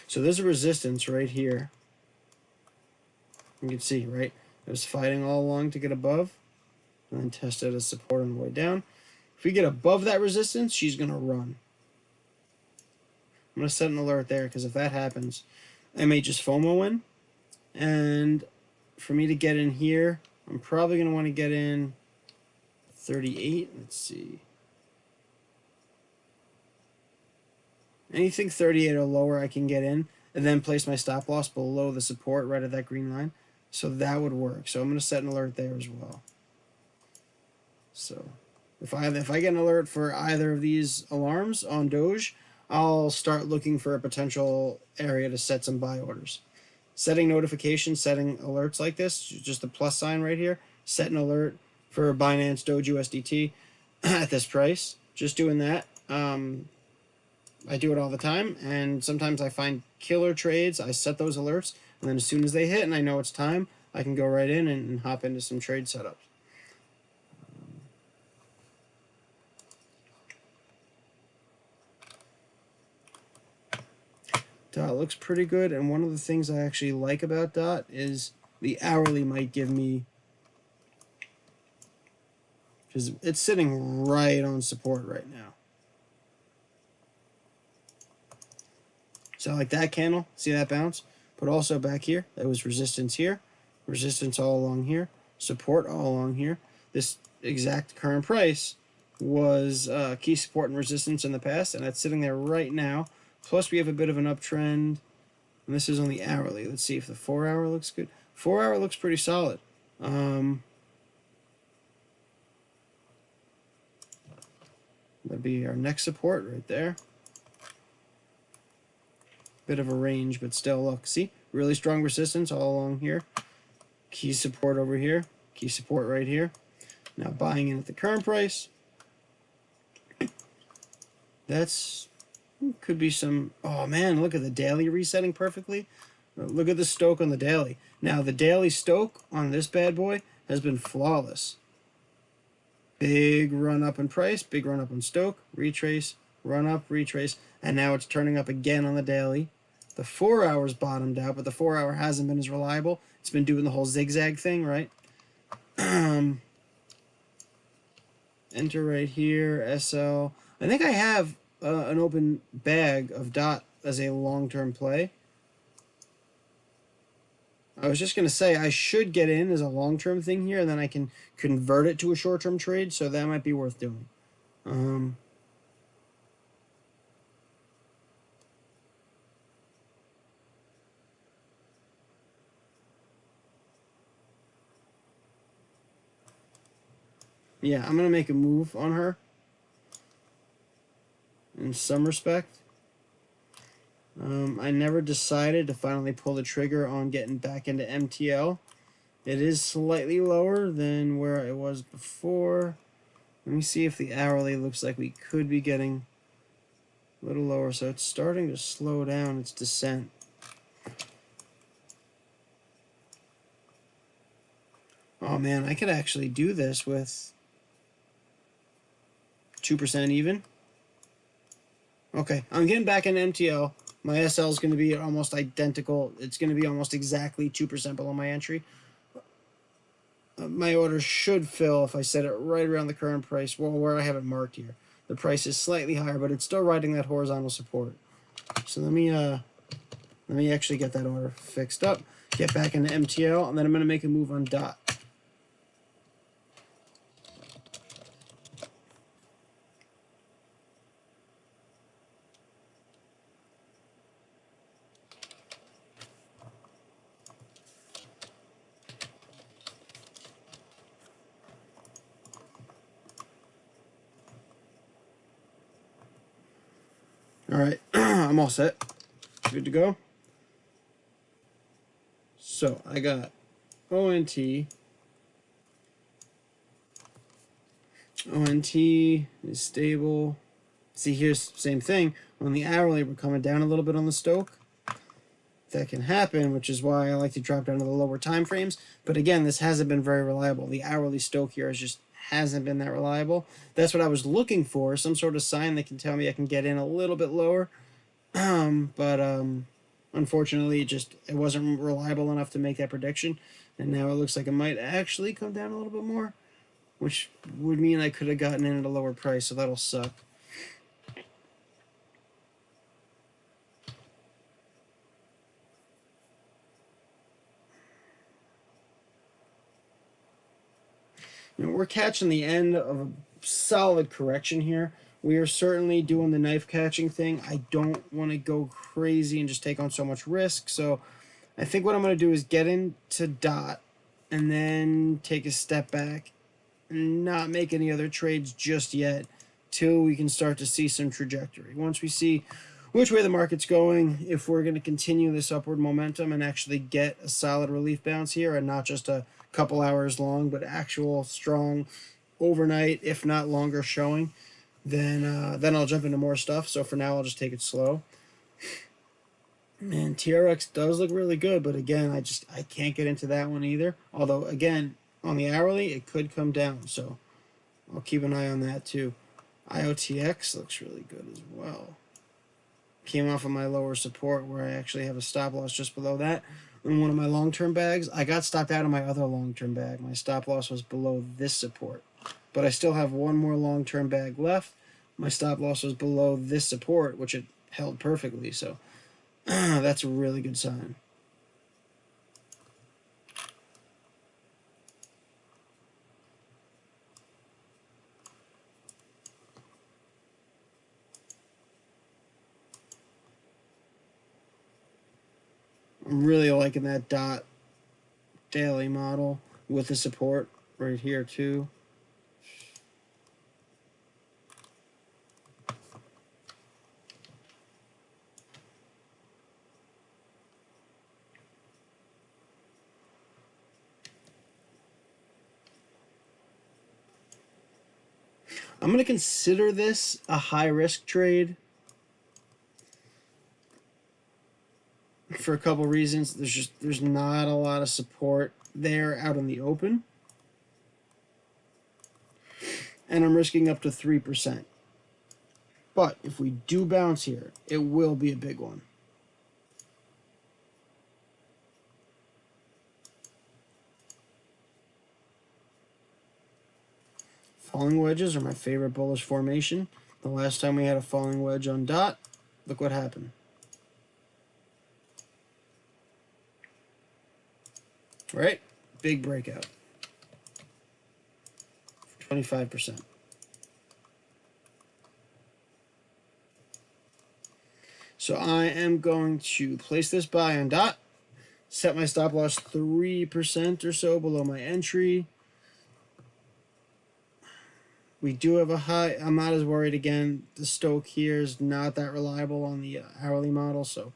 So there's a resistance right here. You can see, right? It was fighting all along to get above and then tested as support on the way down. If we get above that resistance, she's going to run. I'm going to set an alert there because if that happens, I may just FOMO in. And for me to get in here, I'm probably going to want to get in 38. Let's see. Anything 38 or lower I can get in and then place my stop loss below the support right at that green line. So that would work. So I'm going to set an alert there as well. So if I get an alert for either of these alarms on Doge, I'll start looking for a potential area to set some buy orders. Setting notifications, setting alerts like this, just the plus sign right here, set an alert for Binance Doge USDT at this price. Just doing that. I do it all the time, and sometimes I find killer trades. I set those alerts, and then as soon as they hit and I know it's time, I can go right in and hop into some trade setups. Dot looks pretty good, and one of the things I actually like about Dot is the hourly might give me, because it's sitting right on support right now. So like that candle, see that bounce? But also back here, there was resistance here, resistance all along here, support all along here. This exact current price was key support and resistance in the past, and that's sitting there right now. Plus we have a bit of an uptrend, and this is on the hourly. Let's see if the 4 hour looks good. 4 hour looks pretty solid. That'd be our next support right there. Bit of a range, but still, look, see? Really strong resistance all along here. Key support over here. Key support right here. Now buying in at the current price. That's, could be some, oh man, look at the daily resetting perfectly. Look at the Stoke on the daily. Now the daily Stoke on this bad boy has been flawless. Big run up in price, big run up on Stoke, retrace, run up, retrace, and now it's turning up again on the daily. The 4 hours bottomed out, but the 4 hour hasn't been as reliable. It's been doing the whole zigzag thing, right? Enter right here, SL. I think I have an open bag of Dot as a long-term play. I was just going to say I should get in as a long-term thing here, and then I can convert it to a short-term trade, so that might be worth doing. Yeah, I'm going to make a move on her in some respect. I never decided to finally pull the trigger on getting back into MTL. It is slightly lower than where it was before. Let me see if the hourly looks like we could be getting a little lower. So it's starting to slow down its descent. Oh man, I could actually do this with 2% even. Okay, I'm getting back in MTL. My SL is going to be almost identical. It's going to be almost exactly 2% below my entry. My order should fill if I set it right around the current price, well, where I have it marked here. The price is slightly higher, but it's still riding that horizontal support. So let me actually get that order fixed up, get back into MTL, and then I'm going to make a move on Dot. All right, I'm all set. Good to go. So I got ONT. ONT is stable. See, here's the same thing. On the hourly, we're coming down a little bit on the Stoke. That can happen, which is why I like to drop down to the lower time frames. But again, this hasn't been very reliable. The hourly Stoke here just hasn't been that reliable. That's what I was looking for, some sort of sign that can tell me I can get in a little bit lower. But unfortunately, it wasn't reliable enough to make that prediction. And now it looks like it might actually come down a little bit more, which would mean I could have gotten in at a lower price, so that'll suck. We're catching the end of a solid correction here. We are certainly doing the knife catching thing. I don't want to go crazy and just take on so much risk. So I think what I'm going to do is get into dot and then take a step back and not make any other trades just yet till we can start to see some trajectory. Once we see which way the market's going, if we're going to continue this upward momentum and actually get a solid relief bounce here and not just a couple hours long, but actual strong overnight, if not longer showing, then I'll jump into more stuff. So for now, I'll just take it slow. Man, TRX does look really good, but again, I can't get into that one either. Although again, on the hourly, it could come down, so I'll keep an eye on that too. IOTX looks really good as well. Came off of my lower support where I actually have a stop loss just below that. In one of my long-term bags, I got stopped out of my other long-term bag. My stop loss was below this support, but I still have one more long-term bag left. My stop loss was below this support, which it held perfectly, so that's a really good sign. I'm really liking that dot daily model with the support right here too. I'm going to consider this a high-risk trade for a couple reasons. There's not a lot of support there out in the open, and I'm risking up to 3%. But if we do bounce here, it will be a big one. Falling wedges are my favorite bullish formation. The last time we had a falling wedge on dot, look what happened. Right? Big breakout. 25%. So I am going to place this buy on dot, set my stop loss 3% or so below my entry. We do have a high. I'm not as worried again. The Stoke here is not that reliable on the hourly model, so.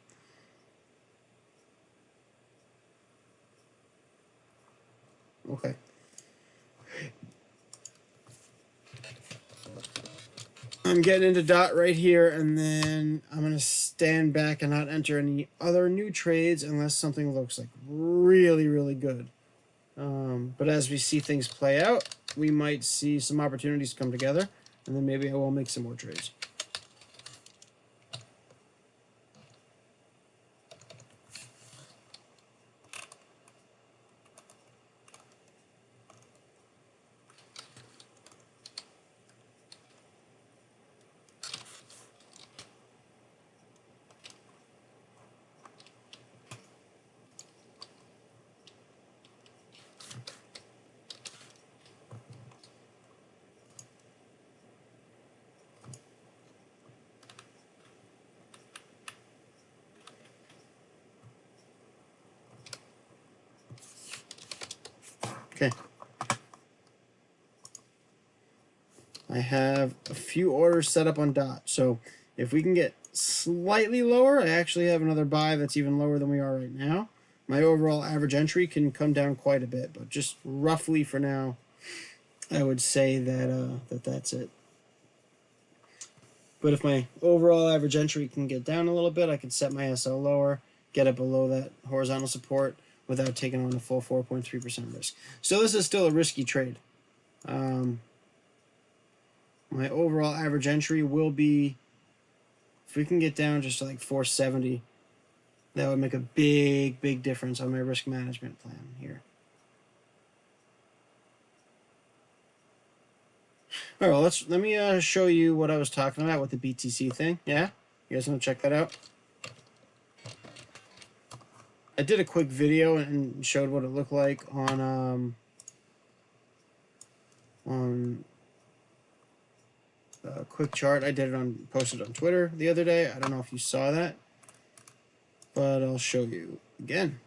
Okay. I'm getting into dot right here, and then I'm going to stand back and not enter any other new trades unless something looks like really, really good. But as we see things play out, we might see some opportunities come together, and then maybe I will make some more trades. Okay. I have a few orders set up on dot. So if we can get slightly lower, I actually have another buy that's even lower than we are right now. My overall average entry can come down quite a bit, but just roughly for now, I would say that that's it. But if my overall average entry can get down a little bit, I can set my SL lower, get it below that horizontal support without taking on a full 4.3% risk. So this is still a risky trade. My overall average entry will be, if we can get down just to like 470, that would make a big difference on my risk management plan here. All right, well, let me show you what I was talking about with the BTC thing. Yeah, you guys want to check that out? I did a quick video and showed what it looked like on a quick chart. I did it posted on Twitter the other day. I don't know if you saw that, but I'll show you again.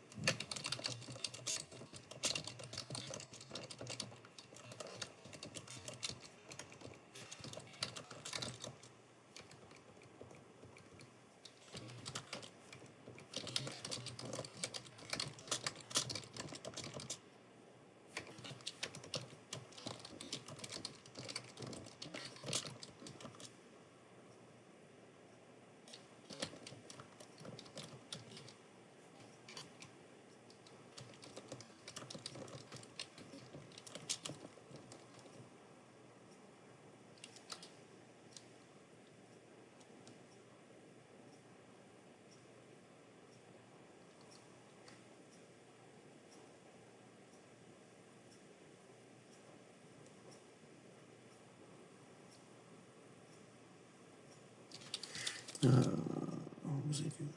What was I doing?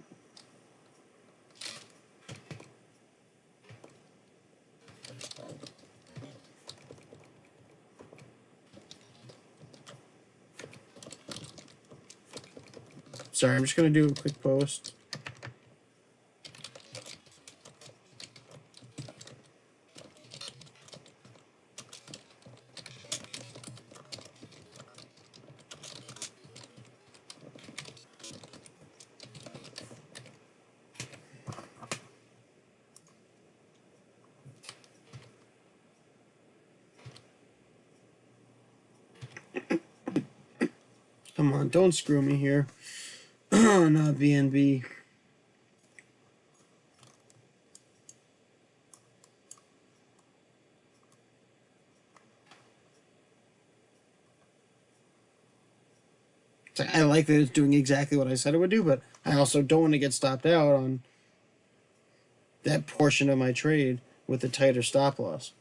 Sorry, I'm just gonna do a quick post. Come on, don't screw me here. Not BNB. I like that it's doing exactly what I said it would do, but I also don't want to get stopped out on that portion of my trade with a tighter stop loss.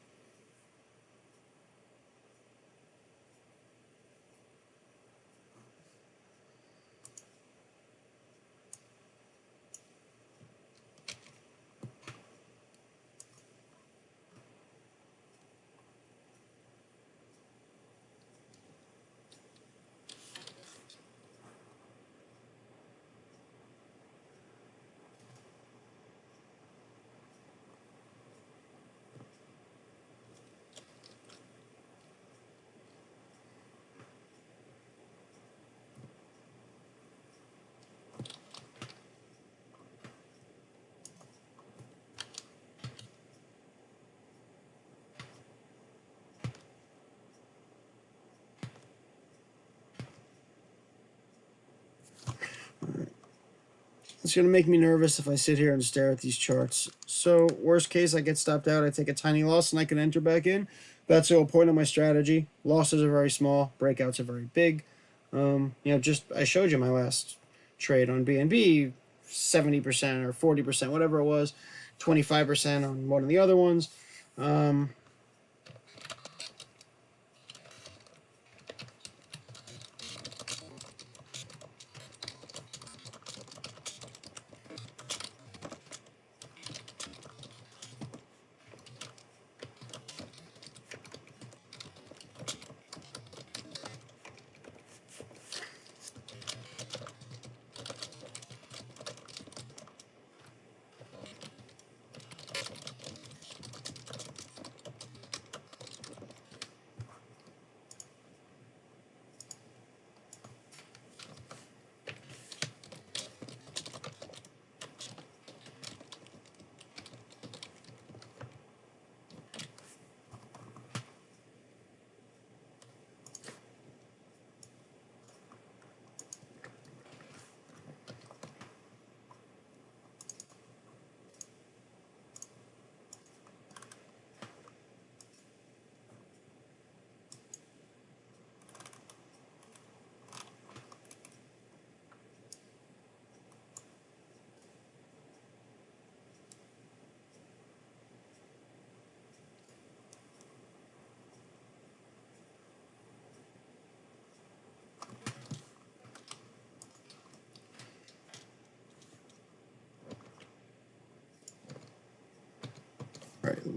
It's going to make me nervous if I sit here and stare at these charts. So, worst case, I get stopped out, I take a tiny loss, and I can enter back in. That's the whole point of my strategy. Losses are very small, breakouts are very big. Just I showed you my last trade on BNB, 70% or 40%, whatever it was, 25% on one of the other ones.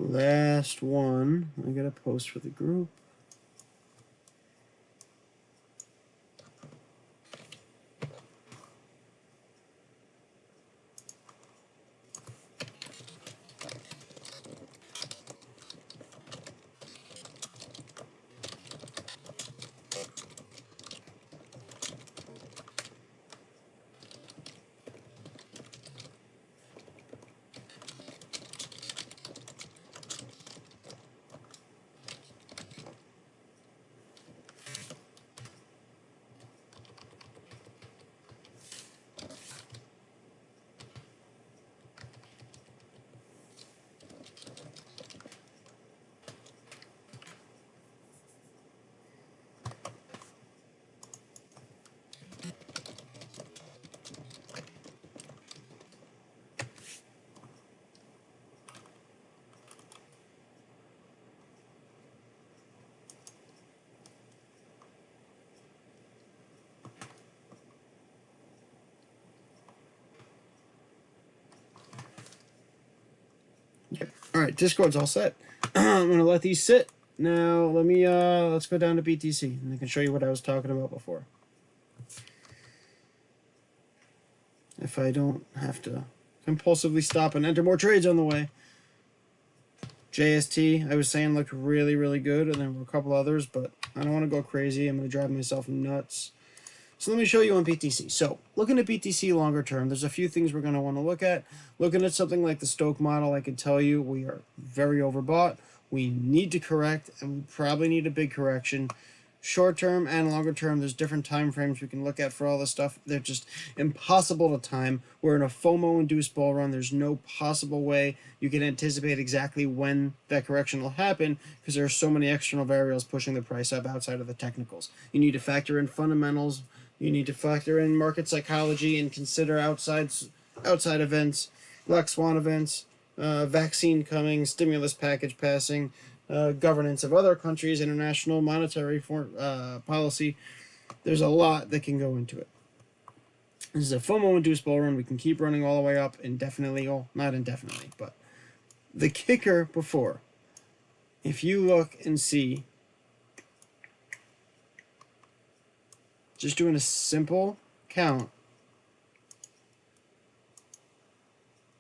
Last one. I got a post for the group. Yep. All right, Discord's all set. I'm gonna let these sit. Now let's go down to BTC and I can show you what I was talking about before. If I don't have to compulsively stop and enter more trades on the way. JST, I was saying, looked really, really good, and there were a couple others, but I don't want to go crazy. I'm going to drive myself nuts. So let me show you on BTC. So looking at BTC longer term, there's a few things we're going to want to look at. Looking at something like the Stoke model, I can tell you we are very overbought. We need to correct, and we probably need a big correction. Short term and longer term, there's different time frames we can look at for all this stuff. They're just impossible to time. We're in a FOMO-induced bull run. There's no possible way you can anticipate exactly when that correction will happen because there are so many external variables pushing the price up outside of the technicals. You need to factor in fundamentals. You need to factor in market psychology and consider outside events, black swan events, vaccine coming, stimulus package passing, governance of other countries, international monetary policy. There's a lot that can go into it. This is a FOMO-induced bull run. We can keep running all the way up indefinitely. Well, not indefinitely, but the kicker before, if you look and see, just doing a simple count,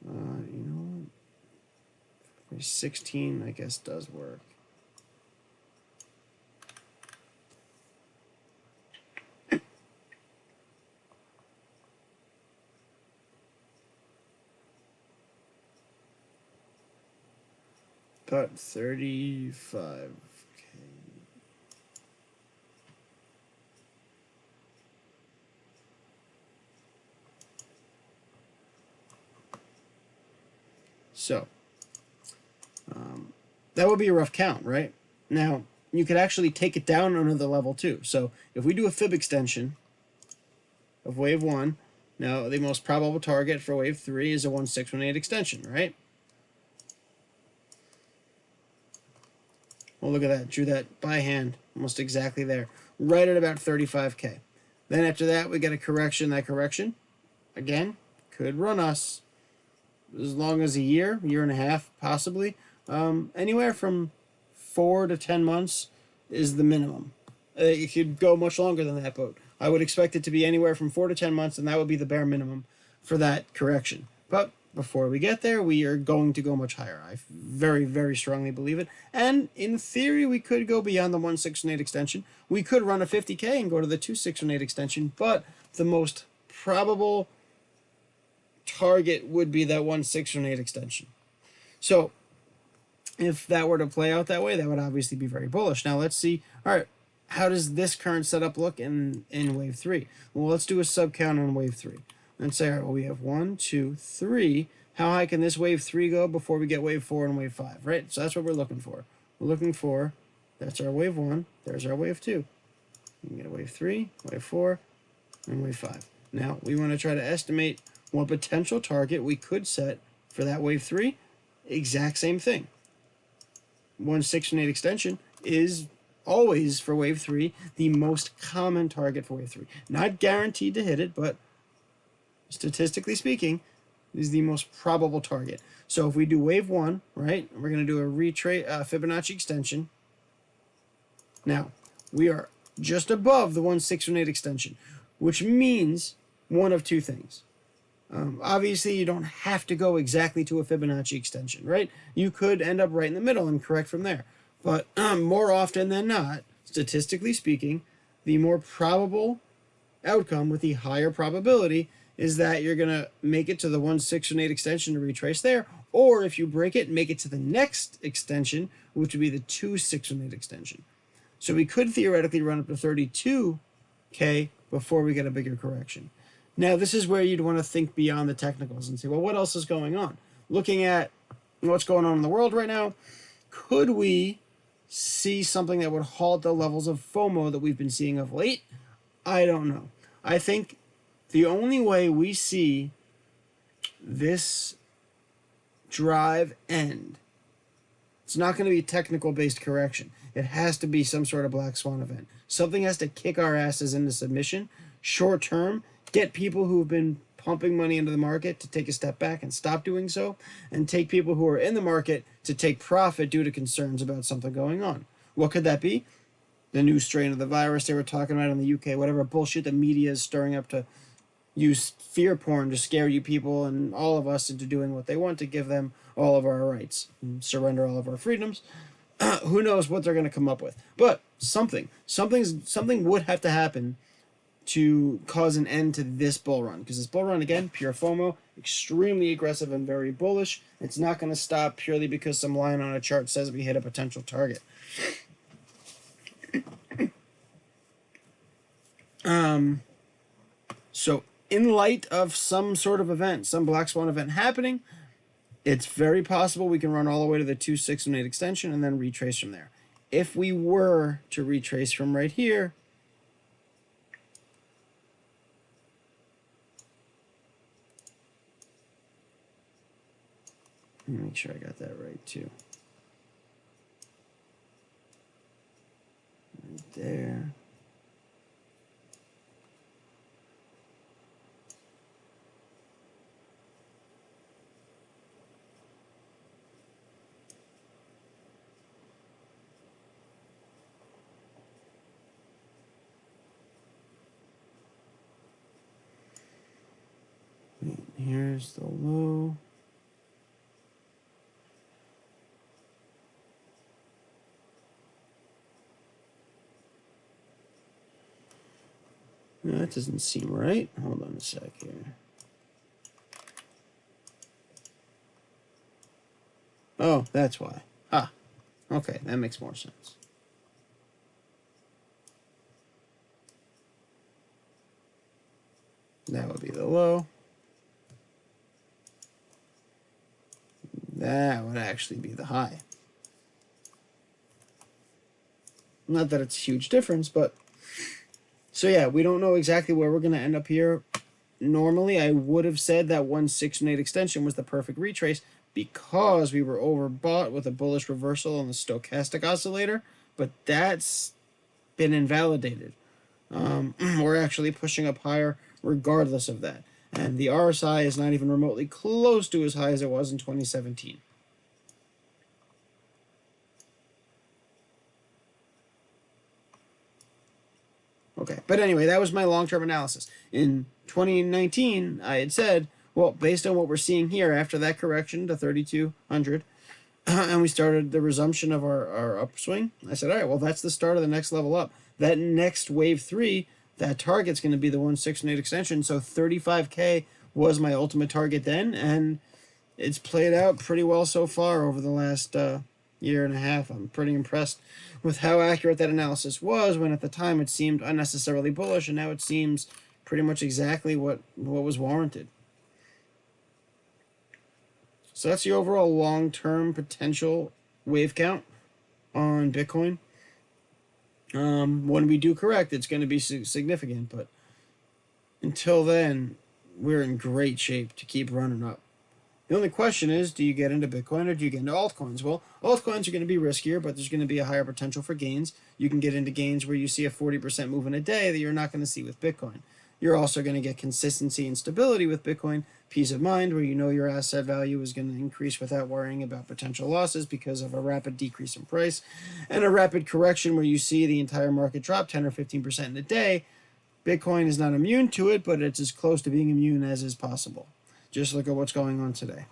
you know, 16, I guess, does work. About 35. So, that would be a rough count, right? Now, you could actually take it down another level too. So, if we do a fib extension of wave 1, now the most probable target for wave 3 is a 1618 extension, right? Well, look at that. Drew that by hand, almost exactly there. Right at about 35K. Then after that, we get a correction. That correction, again, could run us as long as a year and a half, possibly. Anywhere from 4 to 10 months is the minimum. It could go much longer than that, but I would expect it to be anywhere from 4 to 10 months, and that would be the bare minimum for that correction. But before we get there, we are going to go much higher. I very, very strongly believe it. And in theory, we could go beyond the 1618 extension. We could run a 50K and go to the 2618 extension, but the most probable target would be that 1618 extension. So if that were to play out that way, that would obviously be very bullish. Now let's see, all right, how does this current setup look in wave 3? Well, let's do a sub count on wave 3. And say, all right, well, we have 1, 2, 3. How high can this wave 3 go before we get wave 4 and wave 5, right? So that's what we're looking for. We're looking for, that's our wave 1, there's our wave 2. We can get a wave 3, wave 4, and wave 5. Now, we want to try to estimate what potential target we could set for that wave 3. Exact same thing. 1618 extension is always, for wave 3, the most common target for wave 3. Not guaranteed to hit it, but statistically speaking, is the most probable target. So if we do wave 1, right, we're going to do a Fibonacci extension. Now, we are just above the 1618 extension, which means one of two things. Obviously, you don't have to go exactly to a Fibonacci extension, right? You could end up right in the middle and correct from there. But more often than not, statistically speaking, the more probable outcome with the higher probability is that you're going to make it to the 1618 extension to retrace there, or if you break it, make it to the next extension, which would be the 2618 extension. So we could theoretically run up to 32K before we get a bigger correction. Now, this is where you'd want to think beyond the technicals and say, well, what else is going on? Looking at what's going on in the world right now, could we see something that would halt the levels of FOMO that we've been seeing of late? I don't know. I think the only way we see this drive end, it's not going to be technical-based correction. It has to be some sort of black swan event. Something has to kick our asses into submission, short term, get people who've been pumping money into the market to take a step back and stop doing so, and take people who are in the market to take profit due to concerns about something going on. What could that be? The new strain of the virus they were talking about in the UK, whatever bullshit the media is stirring up to use fear porn to scare you people and all of us into doing what they want to give them all of our rights and surrender all of our freedoms. Who knows what they're going to come up with. But something would have to happen to cause an end to this bull run. Because this bull run, again, pure FOMO, extremely aggressive and very bullish. It's not going to stop purely because some line on a chart says we hit a potential target. So in light of some sort of event, some black swan event happening, it's very possible we can run all the way to the 2618 extension and then retrace from there. If we were to retrace from right here, let me make sure I got that right too. Right there. Here's the low. No, that doesn't seem right. Hold on a sec here. Oh, that's why. Ah, okay, that makes more sense. That would be the low. That would actually be the high. Not that it's a huge difference, but... So yeah, we don't know exactly where we're going to end up here. Normally, I would have said that 1618 extension was the perfect retrace because we were overbought with a bullish reversal on the stochastic oscillator, but that's been invalidated. We're actually pushing up higher regardless of that. And the RSI is not even remotely close to as high as it was in 2017. Okay, but anyway, that was my long-term analysis. In 2019, I had said, well, based on what we're seeing here after that correction to 3,200, and we started the resumption of our upswing, I said, all right, well, that's the start of the next level up. That next wave 3, that target's going to be the 1618 extension, so 35K was my ultimate target then, and it's played out pretty well so far over the last year and a half. I'm pretty impressed with how accurate that analysis was when at the time it seemed unnecessarily bullish, and now it seems pretty much exactly what was warranted. So that's the overall long-term potential wave count on Bitcoin. When we do correct, it's going to be significant, but until then, we're in great shape to keep running up. The only question is, do you get into Bitcoin or do you get into altcoins? Well, altcoins are going to be riskier, but there's going to be a higher potential for gains. You can get into gains where you see a 40% move in a day that you're not going to see with Bitcoin. you're also going to get consistency and stability with Bitcoin, peace of mind, where you know your asset value is going to increase without worrying about potential losses because of a rapid decrease in price, and a rapid correction where you see the entire market drop 10 or 15% in a day. Bitcoin is not immune to it, but it's as close to being immune as is possible. Just look at what's going on today.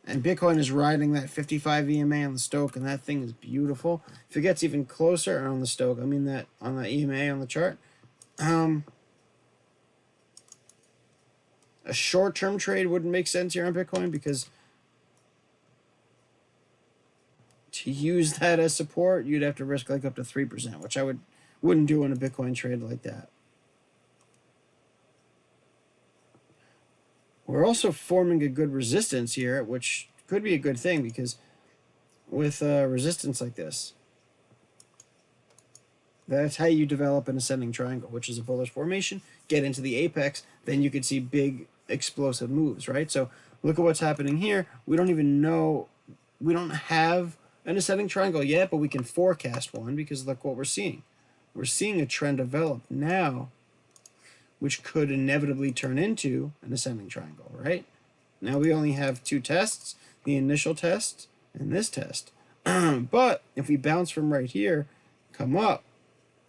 And Bitcoin is riding that 55 EMA on the Stochh, and that thing is beautiful. If it gets even closer on the Stochh, I mean that on the EMA on the chart, a short-term trade wouldn't make sense here on Bitcoin, because to use that as support, you'd have to risk like up to 3%, which I wouldn't do in a Bitcoin trade like that. We're also forming a good resistance here, which could be a good thing, because with resistance like this, that's how you develop an ascending triangle, which is a bullish formation. Get into the apex, then you could see big explosive moves, right? So look at what's happening here. We don't even know, we don't have an ascending triangle yet, but we can forecast one, because look what we're seeing. We're seeing a trend develop now, which could inevitably turn into an ascending triangle, right? Now we only have two tests, the initial test and this test. But if we bounce from right here, come up,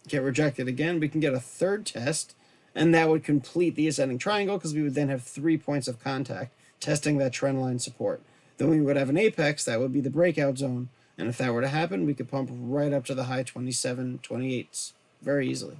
get rejected again, we can get a third test, and that would complete the ascending triangle, because we would then have 3 points of contact testing that trend line support. Then we would have an apex, that would be the breakout zone, and if that were to happen, we could pump right up to the high 27, 28s very easily.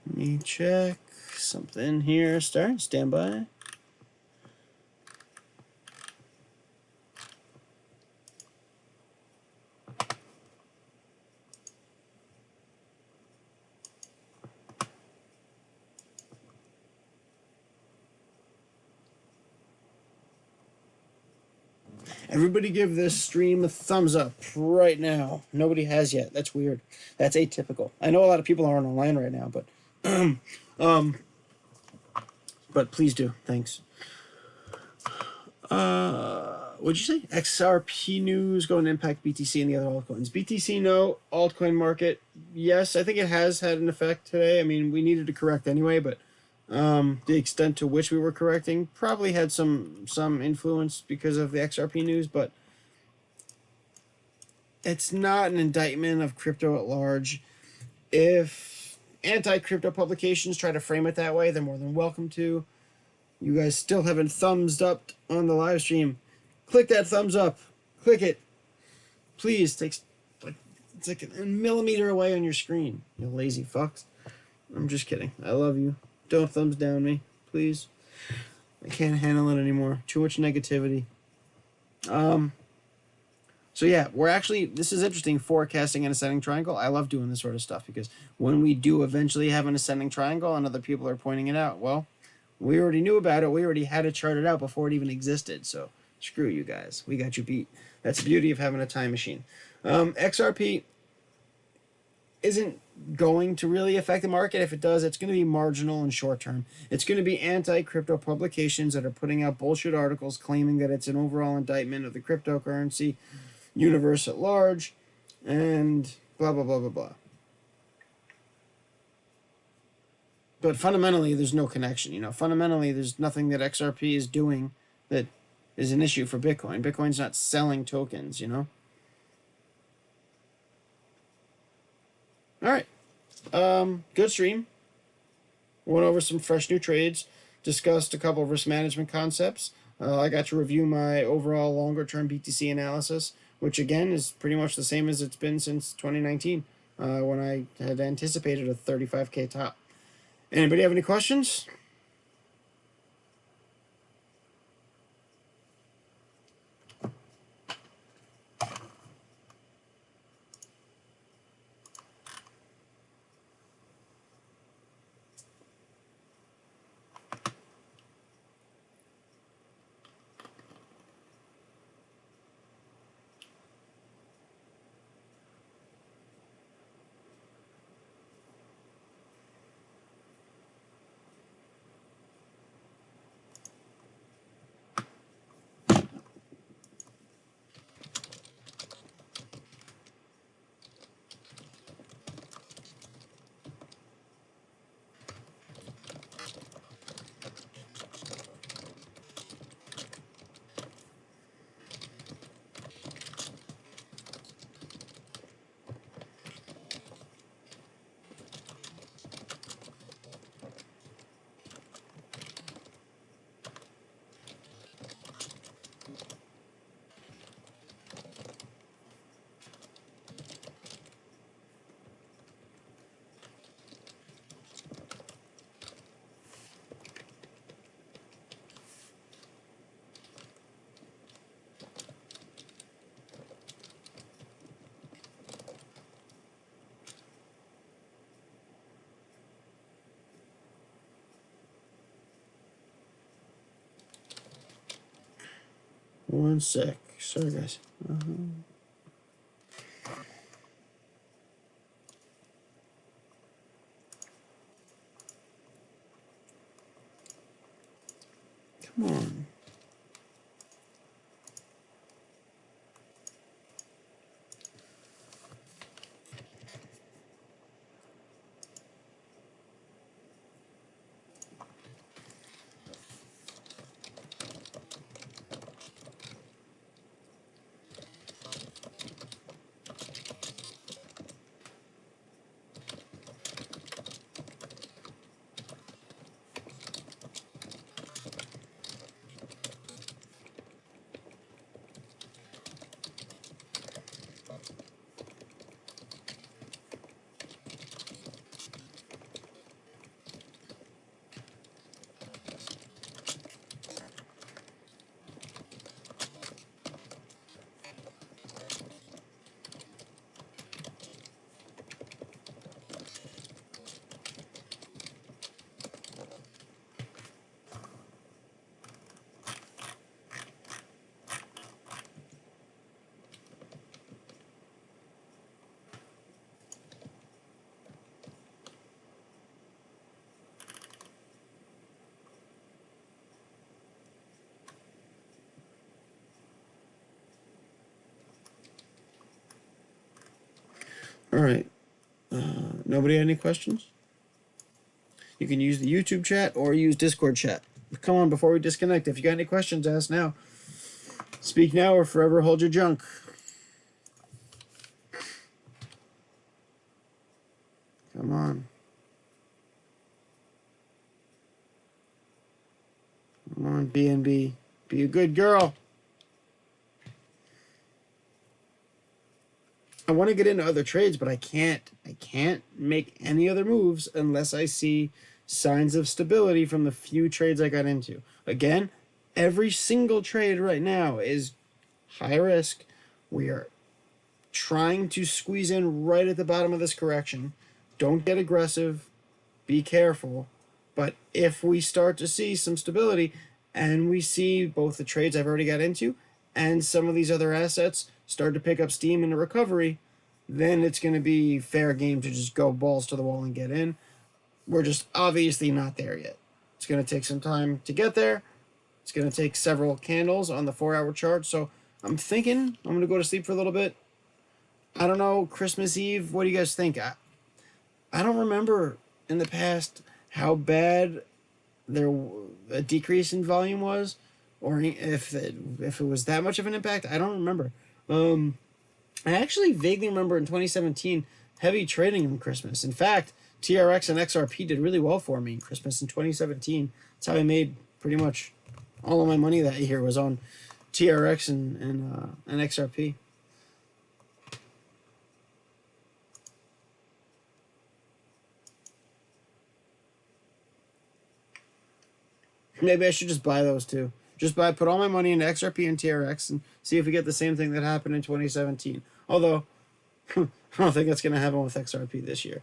Let me check something here. Stand by. Everybody give this stream a thumbs up right now. Nobody has yet. That's weird. That's atypical. I know a lot of people aren't online right now, but please do. Thanks. What'd you say? XRP news going to impact BTC and the other altcoins. BTC, no. Altcoin market, yes. I think it has had an effect today. I mean, we needed to correct anyway, but the extent to which we were correcting probably had some influence because of the XRP news, but it's not an indictment of crypto at large. If anti-crypto publications try to frame it that way, they're more than welcome to. You guys still haven't thumbs up on the live stream. Click that thumbs up. Click it. Please. It's like a millimeter away on your screen, you lazy fucks. I'm just kidding. I love you. Don't thumbs down me, please. I can't handle it anymore. Too much negativity. So yeah, this is interesting, forecasting an ascending triangle. I love doing this sort of stuff, because when we do eventually have an ascending triangle and other people are pointing it out, well, we already knew about it. We already had it charted out before it even existed. So screw you guys. We got you beat. That's the beauty of having a time machine. XRP isn't going to really affect the market. If it does, it's going to be marginal and short term. It's going to be anti-crypto publications that are putting out bullshit articles claiming that it's an overall indictment of the cryptocurrency universe at large, and blah, blah, blah, blah, blah. But fundamentally, there's no connection. Fundamentally, there's nothing that XRP is doing that is an issue for Bitcoin. Bitcoin's not selling tokens, All right. Good stream. Went over some fresh new trades. Discussed a couple of risk management concepts. I got to review my overall longer-term BTC analysis, which, again, is pretty much the same as it's been since 2019, when I had anticipated a 35K top. Anybody have any questions? One sec. Sorry, guys. Come on. All right. Nobody had any questions? You can use the YouTube chat or use Discord chat. Come on, before we disconnect, if you got any questions, ask now. Speak now or forever hold your junk. Come on. Come on, BNB. Be a good girl. I want to get into other trades, but I can't. I can't make any other moves unless I see signs of stability from the few trades I got into. Again, every single trade right now is high risk. We are trying to squeeze in right at the bottom of this correction. Don't get aggressive. Be careful. But if we start to see some stability and we see both the trades I've already got into and some of these other assets start to pick up steam in the recovery, then it's going to be fair game to just go balls to the wall and get in. We're just obviously not there yet. It's going to take some time to get there. It's going to take several candles on the 4-hour chart. So I'm thinking I'm going to go to sleep for a little bit. I don't know, Christmas Eve, what do you guys think? I don't remember in the past how bad a decrease in volume was, or if it was that much of an impact. I don't remember. I actually vaguely remember in 2017 heavy trading on Christmas. In fact, TRX and XRP did really well for me in Christmas in 2017. That's how I made pretty much all of my money that year was on TRX and XRP. Maybe I should just buy those two. Put all my money into XRP and TRX and see if we get the same thing that happened in 2017. Although, I don't think that's going to happen with XRP this year.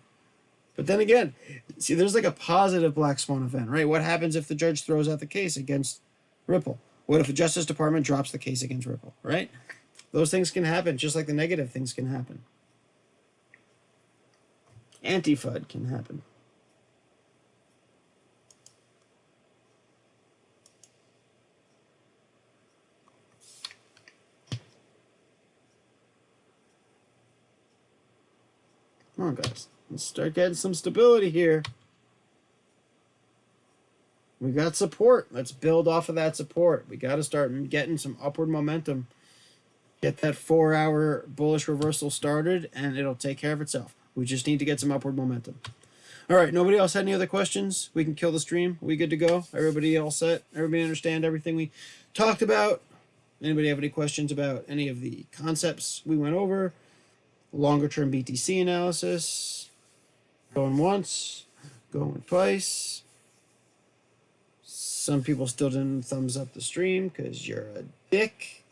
But then again, see, there's like a positive black swan event, right? What happens if the judge throws out the case against Ripple? What if the Justice Department drops the case against Ripple, right? Those things can happen, just like the negative things can happen. Anti-FUD can happen. Come on, guys. Let's start getting some stability here. We got support. Let's build off of that support. We got to start getting some upward momentum. Get that 4-hour bullish reversal started, and it'll take care of itself. We just need to get some upward momentum. All right, nobody else had any other questions? We can kill the stream. We good to go? Everybody all set? Everybody understand everything we talked about? Anybody have any questions about any of the concepts we went over? Longer term BTC analysis. Going once, going twice. Some people still didn't thumbs up the stream because you're a dick.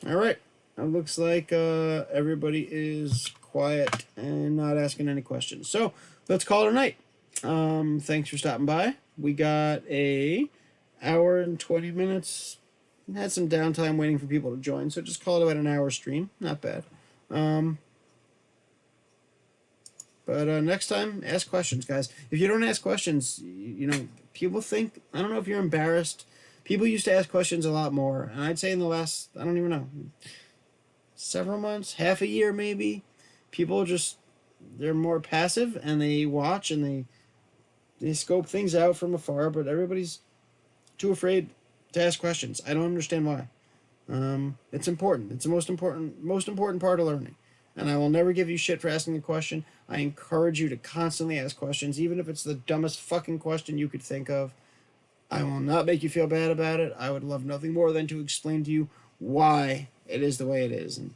All right. It looks like everybody is quiet and not asking any questions. So let's call it a night. Thanks for stopping by. We got a hour and 20 minutes. Had some downtime waiting for people to join, so just call it about an hour stream. Not bad. But next time, ask questions, guys. If you don't ask questions, you know, people think, I don't know if you're embarrassed. People used to ask questions a lot more, and I'd say in the last, I don't even know, several months, half a year maybe, people just, they're more passive, and they watch, and they scope things out from afar, but everybody's too afraid to ask questions. I don't understand why. It's important. It's the most important part of learning. And I will never give you shit for asking a question. I encourage you to constantly ask questions, even if it's the dumbest fucking question you could think of. I will not make you feel bad about it. I would love nothing more than to explain to you why it is the way it is. And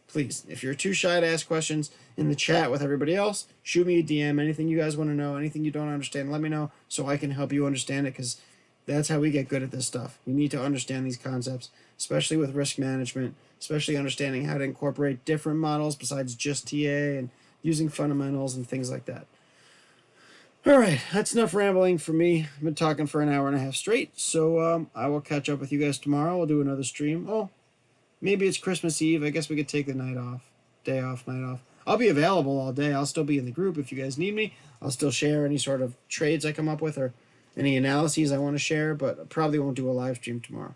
please, if you're too shy to ask questions in the chat with everybody else, shoot me a DM. Anything you guys want to know, anything you don't understand, let me know so I can help you understand it, because that's how we get good at this stuff. We need to understand these concepts, especially with risk management, especially understanding how to incorporate different models besides just TA and using fundamentals and things like that. All right, that's enough rambling for me. I've been talking for an hour and a half straight, so I will catch up with you guys tomorrow. We'll do another stream. Oh, maybe it's Christmas Eve. I guess we could take the night off. Day off, night off. I'll be available all day. I'll still be in the group if you guys need me. I'll still share any sort of trades I come up with or any analyses I want to share, but I probably won't do a live stream tomorrow.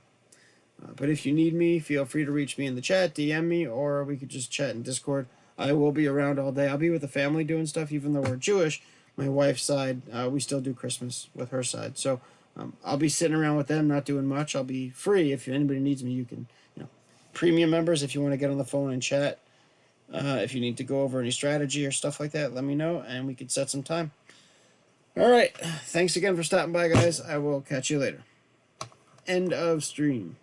But if you need me, feel free to reach me in the chat, DM me, or we could just chat in Discord. I will be around all day. I'll be with the family doing stuff, even though we're Jewish. My wife's side, we still do Christmas with her side. So I'll be sitting around with them, not doing much. I'll be free. If anybody needs me, you can, premium members, if you want to get on the phone and chat. If you need to go over any strategy or stuff like that, let me know, and we could set some time. All right. Thanks again for stopping by, guys. I will catch you later. End of stream.